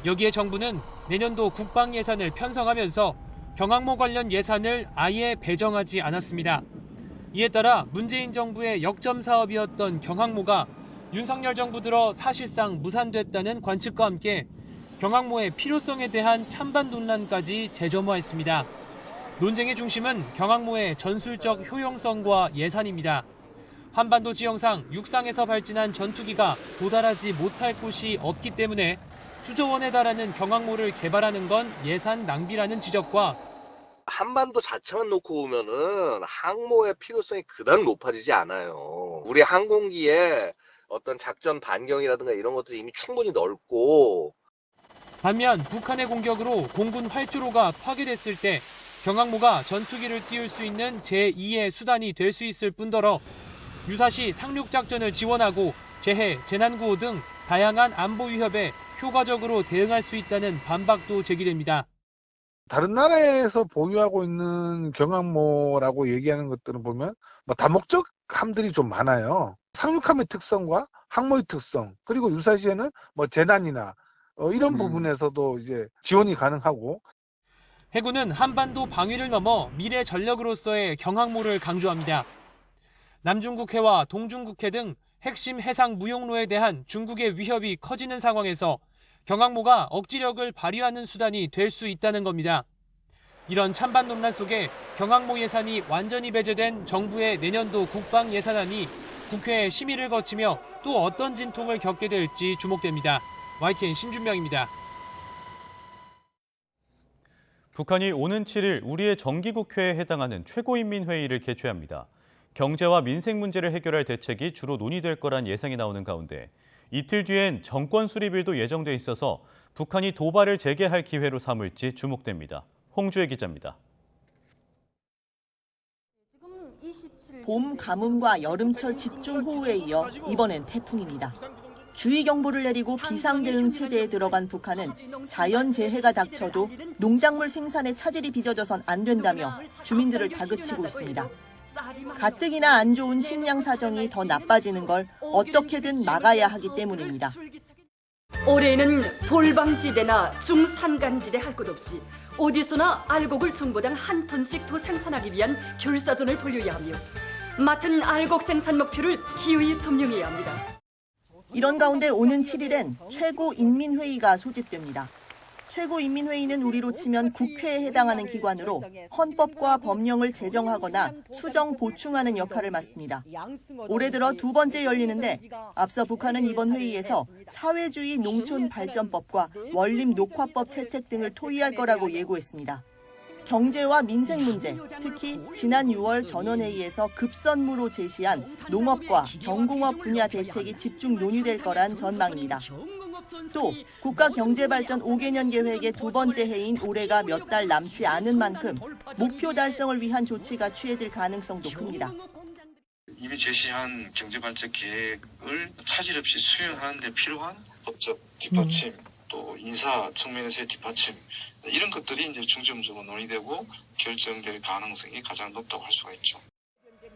여기에 정부는 내년도 국방 예산을 편성하면서 경항모 관련 예산을 아예 배정하지 않았습니다. 이에 따라 문재인 정부의 역점 사업이었던 경항모가 윤석열 정부 들어 사실상 무산됐다는 관측과 함께 경항모의 필요성에 대한 찬반 논란까지 재점화했습니다. 논쟁의 중심은 경항모의 전술적 효용성과 예산입니다. 한반도 지형상 육상에서 발진한 전투기가 도달하지 못할 곳이 없기 때문에 수조 원에 달하는 경항모를 개발하는 건 예산 낭비라는 지적과 한반도 자체만 놓고 보면은 항모의 필요성이 그다지 높아지지 않아요. 우리 항공기에 어떤 작전 반경이라든가 이런 것들이 이미 충분히 넓고 반면 북한의 공격으로 공군 활주로가 파괴됐을 때 경항모가 전투기를 띄울 수 있는 제2의 수단이 될 수 있을 뿐더러 유사시 상륙작전을 지원하고 재해, 재난구호 등 다양한 안보 위협에 효과적으로 대응할 수 있다는 반박도 제기됩니다. 다른 나라에서 보유하고 있는 경항모라고 얘기하는 것들은 보면 다목적 함들이 좀 많아요. 상륙함의 특성과 항모의 특성, 그리고 유사시에는 재난이나 이런 부분에서도 이제 지원이 가능하고. 해군은 한반도 방위를 넘어 미래 전력으로서의 경항모를 강조합니다. 남중국해와 동중국해 등 핵심 해상 무용로에 대한 중국의 위협이 커지는 상황에서 경항모가 억지력을 발휘하는 수단이 될 수 있다는 겁니다. 이런 찬반 논란 속에 경항모 예산이 완전히 배제된 정부의 내년도 국방 예산안이 국회 심의를 거치며 또 어떤 진통을 겪게 될지 주목됩니다. YTN 신준명입니다. 북한이 오는 7일 우리의 정기국회에 해당하는 최고인민회의를 개최합니다. 경제와 민생 문제를 해결할 대책이 주로 논의될 거란 예상이 나오는 가운데 이틀 뒤엔 정권 수립일도 예정돼 있어서 북한이 도발을 재개할 기회로 삼을지 주목됩니다. 홍주혜 기자입니다. 봄 가뭄과 여름철 집중호우에 이어 이번엔 태풍입니다. 주의경보를 내리고 비상대응 체제에 들어간 북한은 자연재해가 닥쳐도 농작물 생산에 차질이 빚어져선 안 된다며 주민들을 다그치고 있습니다. 가뜩이나 안 좋은 식량 사정이 더 나빠지는 걸 어떻게든 막아야 하기 때문입니다. 올해는 돌방지대나 중산간지대 할 것 없이 어디서나 알곡을 정보당 한 톤씩 더 생산하기 위한 결사전을 벌여야 하며 맡은 알곡 생산 목표를 기어이 점령해야 합니다. 이런 가운데 오는 7일엔 최고인민회의가 소집됩니다. 최고인민회의는 우리로 치면 국회에 해당하는 기관으로 헌법과 법령을 제정하거나 수정 보충하는 역할을 맡습니다. 올해 들어 두 번째 열리는데 앞서 북한은 이번 회의에서 사회주의 농촌발전법과 원림 녹화법 채택 등을 토의할 거라고 예고했습니다. 경제와 민생 문제, 특히 지난 6월 전원회의에서 급선무로 제시한 농업과 경공업 분야 대책이 집중 논의될 거란 전망입니다. 또 국가경제발전 5개년 계획의 두 번째 해인 올해가 몇 달 남지 않은 만큼 목표 달성을 위한 조치가 취해질 가능성도 큽니다. 이미 제시한 경제발전 계획을 차질 없이 수행하는 데 필요한 법적 뒷받침, 또 인사 측면에서의 뒷받침, 이런 것들이 이제 중점적으로 논의되고 결정될 가능성이 가장 높다고 할 수가 있죠.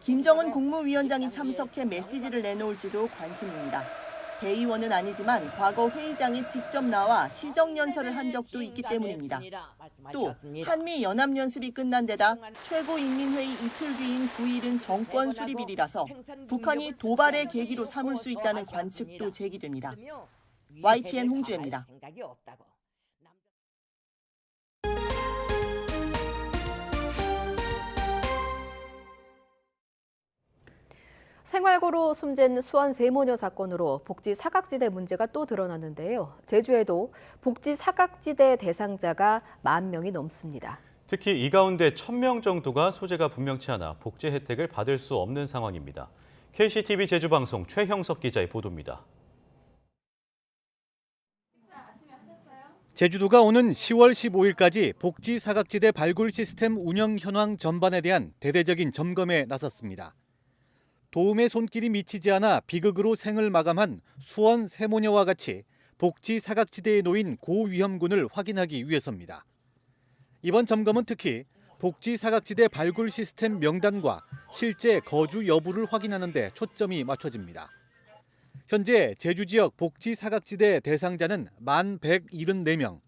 김정은 국무위원장이 참석해 메시지를 내놓을지도 관심입니다. 대의원은 아니지만 과거 회의장에 직접 나와 시정연설을 한 적도 있기 때문입니다. 또 한미 연합연습이 끝난 데다 최고인민회의 이틀 뒤인 9일은 정권 수립일이라서 북한이 도발의 계기로 삼을 수 있다는 관측도 제기됩니다. YTN 홍주혜입니다. 생활고로 숨진 수원 세모녀 사건으로 복지 사각지대 문제가 또 드러났는데요. 제주에도 복지 사각지대 대상자가 10,000명이 넘습니다. 특히 이 가운데 1,000명 정도가 소재가 분명치 않아 복지 혜택을 받을 수 없는 상황입니다. KCTV 제주방송 최형석 기자의 보도입니다. 제주도가 오는 10월 15일까지 복지 사각지대 발굴 시스템 운영 현황 전반에 대한 대대적인 점검에 나섰습니다. 도움의 손길이 미치지 않아 비극으로 생을 마감한 수원 세모녀와 같이 복지 사각지대에 놓인 고위험군을 확인하기 위해서입니다. 이번 점검은 특히 복지 사각지대 발굴 시스템 명단과 실제 거주 여부를 확인하는 데 초점이 맞춰집니다. 현재 제주 지역 복지 사각지대 대상자는 1,174명.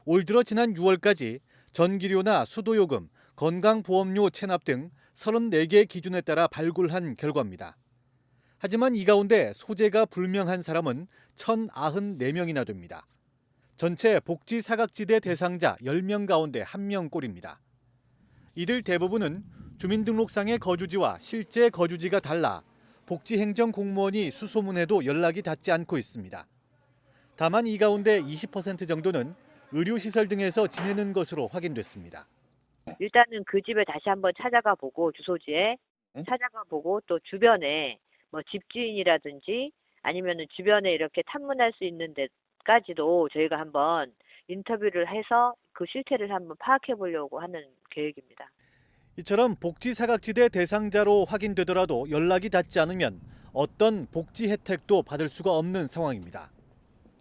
올 들어 지난 6월까지 전기료나 수도요금, 건강보험료 체납 등 34개 기준에 따라 발굴한 결과입니다. 하지만 이 가운데 소재가 불명한 사람은 1,094명이나 됩니다. 전체 복지 사각지대 대상자 10명 가운데 1명꼴입니다. 이들 대부분은 주민등록상의 거주지와 실제 거주지가 달라 복지행정 공무원이 수소문해도 연락이 닿지 않고 있습니다. 다만 이 가운데 20% 정도는 의료시설 등에서 지내는 것으로 확인됐습니다. 일단은 그 집에 다시 한번 찾아가 보고 주소지에 찾아가 보고 또 주변에 뭐 집주인이라든지 아니면은 주변에 이렇게 탐문할 수 있는 데까지도 저희가 한번 인터뷰를 해서 그 실태를 한번 파악해 보려고 하는 계획입니다. 이처럼 복지 사각지대 대상자로 확인되더라도 연락이 닿지 않으면 어떤 복지 혜택도 받을 수가 없는 상황입니다.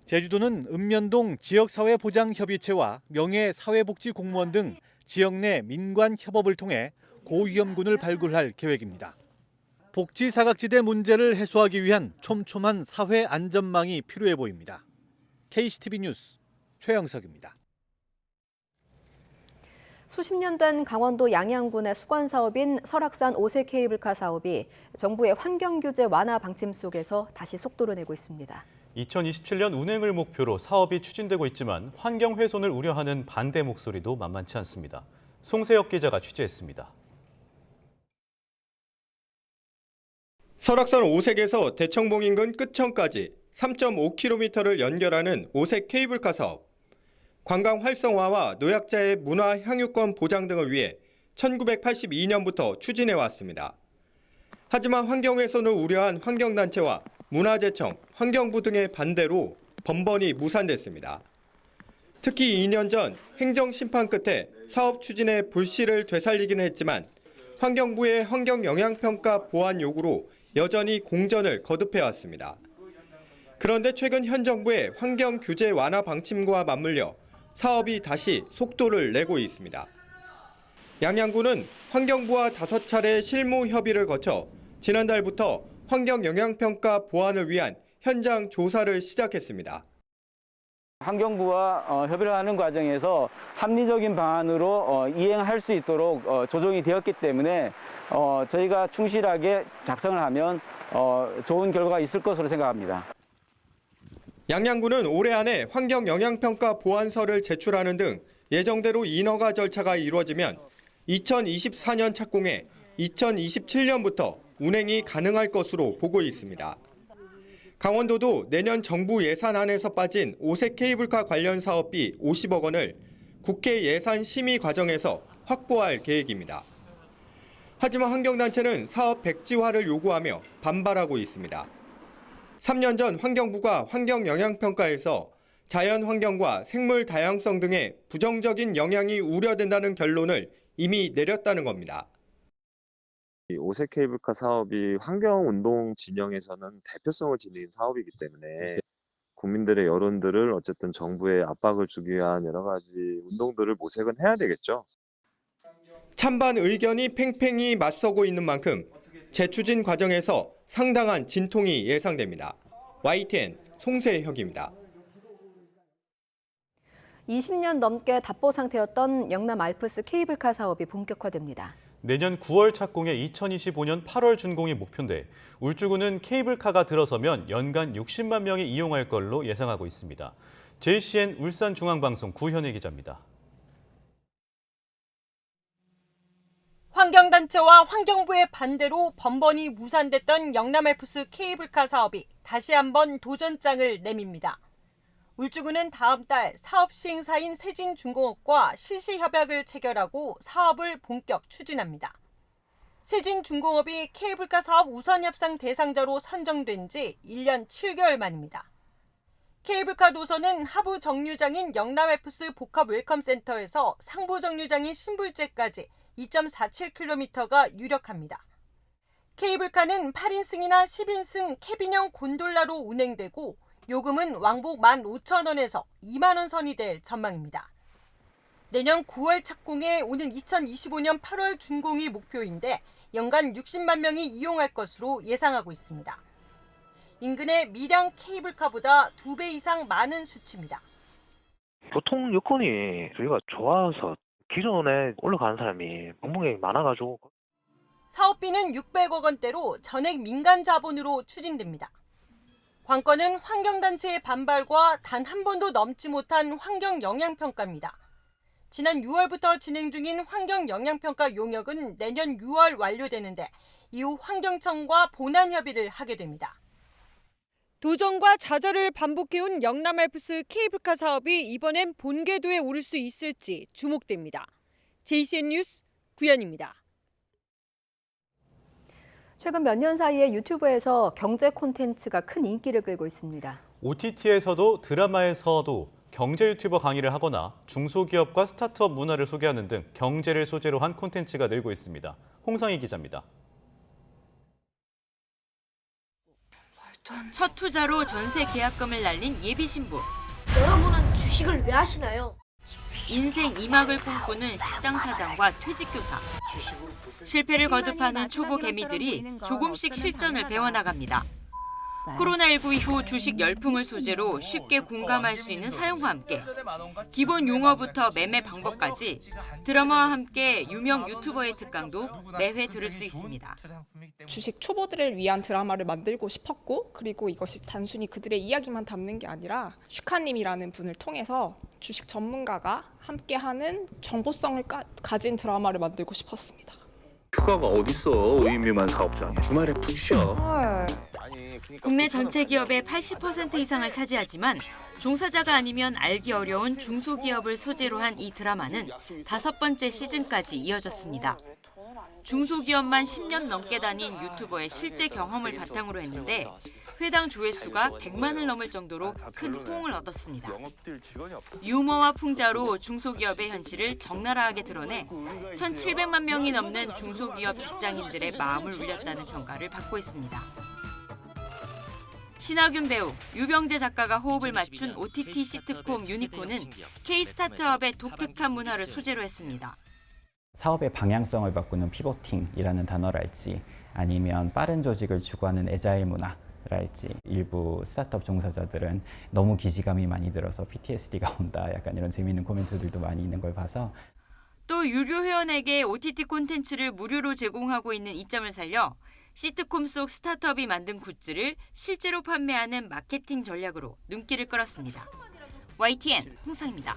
제주도는 읍면동 지역사회보장협의체와 명예사회복지공무원 등 지역 내 민관 협업을 통해 고위험군을 발굴할 계획입니다. 복지 사각지대 문제를 해소하기 위한 촘촘한 사회 안전망이 필요해 보입니다. KCTV 뉴스 최영석입니다. 수십 년 된 강원도 양양군의 수건 사업인 설악산 5세 케이블카 사업이 정부의 환경규제 완화 방침 속에서 다시 속도를 내고 있습니다. 2027년 운행을 목표로 사업이 추진되고 있지만 환경 훼손을 우려하는 반대 목소리도 만만치 않습니다. 송세혁 기자가 취재했습니다. 설악산 오색에서 대청봉 인근 끝천까지 3.5km를 연결하는 오색 케이블카 사업. 관광 활성화와 노약자의 문화 향유권 보장 등을 위해 1982년부터 추진해 왔습니다. 하지만 환경훼손을 우려한 환경단체와 문화재청, 환경부 등의 반대로 번번이 무산됐습니다. 특히 2년 전 행정심판 끝에 사업 추진에 불씨를 되살리기는 했지만 환경부의 환경영향평가 보완 요구로 여전히 공전을 거듭해왔습니다. 그런데 최근 현 정부의 환경규제 완화 방침과 맞물려 사업이 다시 속도를 내고 있습니다. 양양군은 환경부와 5차례 실무 협의를 거쳐 지난달부터 환경영향평가 보완을 위한 현장 조사를 시작했습니다. 환경부와 협의를 하는 과정에서 합리적인 방안으로 이행할 수 있도록 조정이 되었기 때문에 저희가 충실하게 작성을 하면 좋은 결과가 있을 것으로 생각합니다. 양양군은 올해 안에 환경영향평가 보완서를 제출하는 등 예정대로 인허가 절차가 이루어지면 2024년 착공해 2027년부터 운행이 가능할 것으로 보고 있습니다. 강원도도 내년 정부 예산안에서 빠진 오색 케이블카 관련 사업비 50억 원을 국회 예산 심의 과정에서 확보할 계획입니다. 하지만 환경단체는 사업 백지화를 요구하며 반발하고 있습니다. 3년 전 환경부가 환경영향평가에서 자연환경과 생물 다양성 등의 부정적인 영향이 우려된다는 결론을 이미 내렸다는 겁니다. 오색 케이블카 사업이 환경운동 진영에서는 대표성을 지닌 사업이기 때문에 국민들의 여론들을 어쨌든 정부에 압박을 주기 위한 여러 가지 운동들을 모색은 해야 되겠죠. 찬반 의견이 팽팽히 맞서고 있는 만큼 재추진 과정에서 상당한 진통이 예상됩니다. YTN 송세혁입니다. 20년 넘게 답보 상태였던 영남 알프스 케이블카 사업이 본격화됩니다. 내년 9월 착공에 2025년 8월 준공이 목표인데 울주군은 케이블카가 들어서면 연간 60만 명이 이용할 걸로 예상하고 있습니다. JCN 울산중앙방송 구현희 기자입니다. 환경단체와 환경부의 반대로 번번이 무산됐던 영남알프스 케이블카 사업이 다시 한번 도전장을 내밉니다. 울주군은 다음 달 사업 시행사인 세진중공업과 실시협약을 체결하고 사업을 본격 추진합니다. 세진중공업이 케이블카 사업 우선협상 대상자로 선정된 지 1년 7개월 만입니다. 케이블카 노선은 하부 정류장인 영남알프스 복합 웰컴센터에서 상부 정류장인 신불제까지 2.47km가 유력합니다. 케이블카는 8인승이나 10인승 캐빈형 곤돌라로 운행되고 요금은 왕복 15,000원에서 2만 원 선이 될 전망입니다. 내년 9월 착공에 오는 2025년 8월 준공이 목표인데 연간 60만 명이 이용할 것으로 예상하고 있습니다. 인근의 밀양 케이블카보다 2배 이상 많은 수치입니다. 보통 여건이 저희가 좋아서 기존에 올라가는 사람이 방문객이 많아가지고 사업비는 600억 원대로 전액 민간 자본으로 추진됩니다. 관건은 환경단체의 반발과 단 한 번도 넘지 못한 환경영향평가입니다. 지난 6월부터 진행 중인 환경영향평가 용역은 내년 6월 완료되는데 이후 환경청과 본안 협의를 하게 됩니다. 도전과 좌절을 반복해온 영남알프스 케이블카 사업이 이번엔 본궤도에 오를 수 있을지 주목됩니다. JCN 뉴스 구현입니다. 최근 몇 년 사이에 유튜브에서 경제 콘텐츠가 큰 인기를 끌고 있습니다. OTT에서도 드라마에서도 경제 유튜버 강의를 하거나 중소기업과 스타트업 문화를 소개하는 등 경제를 소재로 한 콘텐츠가 늘고 있습니다. 홍상희 기자입니다. 첫 투자로 전세 계약금을 날린 예비 신부. 여러분은 주식을 왜 하시나요? 인생 2막을 꿈꾸는 식당 사장과 퇴직교사. 실패를 거듭하는 초보 개미들이 조금씩 실전을 배워나갑니다. 코로나19 이후 주식 열풍을 소재로 쉽게 공감할 수 있는 사용과 함께 기본 용어부터 매매 방법까지 드라마와 함께 유명 유튜버의 특강도 매회 들을 수 있습니다. 주식 초보들을 위한 드라마를 만들고 싶었고, 그리고 이것이 단순히 그들의 이야기만 담는 게 아니라 슈카님이라는 분을 통해서 주식 전문가가 함께하는 정보성을 가진 드라마를 만들고 싶었습니다. 휴가가 어딨어, 의미만 사업장. 주말에 푹 쉬어. 국내 전체 기업의 80% 이상을 차지하지만 종사자가 아니면 알기 어려운 중소기업을 소재로 한 이 드라마는 5번째 시즌까지 이어졌습니다. 중소기업만 10년 넘게 다닌 유튜버의 실제 경험을 바탕으로 했는데 회당 조회수가 100만을 넘을 정도로 큰 호응을 얻었습니다. 유머와 풍자로 중소기업의 현실을 적나라하게 드러내 1,700만 명이 넘는 중소기업 직장인들의 마음을 울렸다는 평가를 받고 있습니다. 신하균 배우, 유병재 작가가 호흡을 맞춘 OTT 시트콤 유니콘은 K-스타트업의 독특한 문화를 소재로 했습니다. 사업의 방향성을 바꾸는 피보팅이라는 단어랄지, 아니면 빠른 조직을 추구하는 애자일 문화랄지, 일부 스타트업 종사자들은 너무 기시감이 많이 들어서 PTSD가 온다, 약간 이런 재미있는 코멘트들도 많이 있는 걸 봐서. 또 유료 회원에게 OTT 콘텐츠를 무료로 제공하고 있는 이점을 살려 시트콤 속 스타트업이 만든 굿즈를 실제로 판매하는 마케팅 전략으로 눈길을 끌었습니다. YTN 홍상입니다.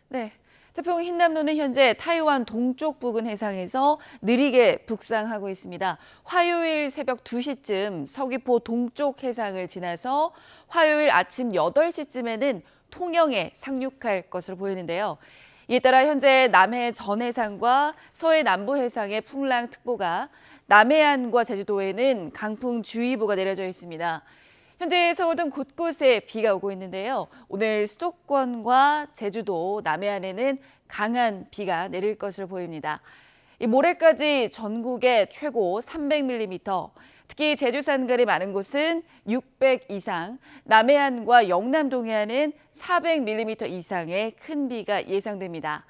네. 태풍 흰남노는 현재 타이완 동쪽 부근 해상에서 느리게 북상하고 있습니다. 화요일 새벽 2시쯤 서귀포 동쪽 해상을 지나서 화요일 아침 8시쯤에는 통영에 상륙할 것으로 보이는데요. 이에 따라 현재 남해 전해상과 서해 남부 해상에 풍랑특보가, 남해안과 제주도에는 강풍주의보가 내려져 있습니다. 현재 서울 등 곳곳에 비가 오고 있는데요. 오늘 수도권과 제주도, 남해안에는 강한 비가 내릴 것으로 보입니다. 모레까지 전국에 최고 300mm, 특히 제주 산간이 많은 곳은 600 이상, 남해안과 영남 동해안은 400mm 이상의 큰 비가 예상됩니다.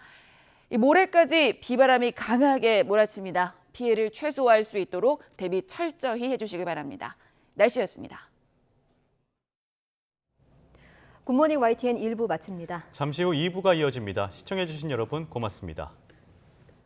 모레까지 비바람이 강하게 몰아칩니다. 피해를 최소화할 수 있도록 대비 철저히 해주시기 바랍니다. 날씨였습니다. 굿모닝 YTN 1부 마칩니다. 잠시 후 2부가 이어집니다. 시청해주신 여러분 고맙습니다.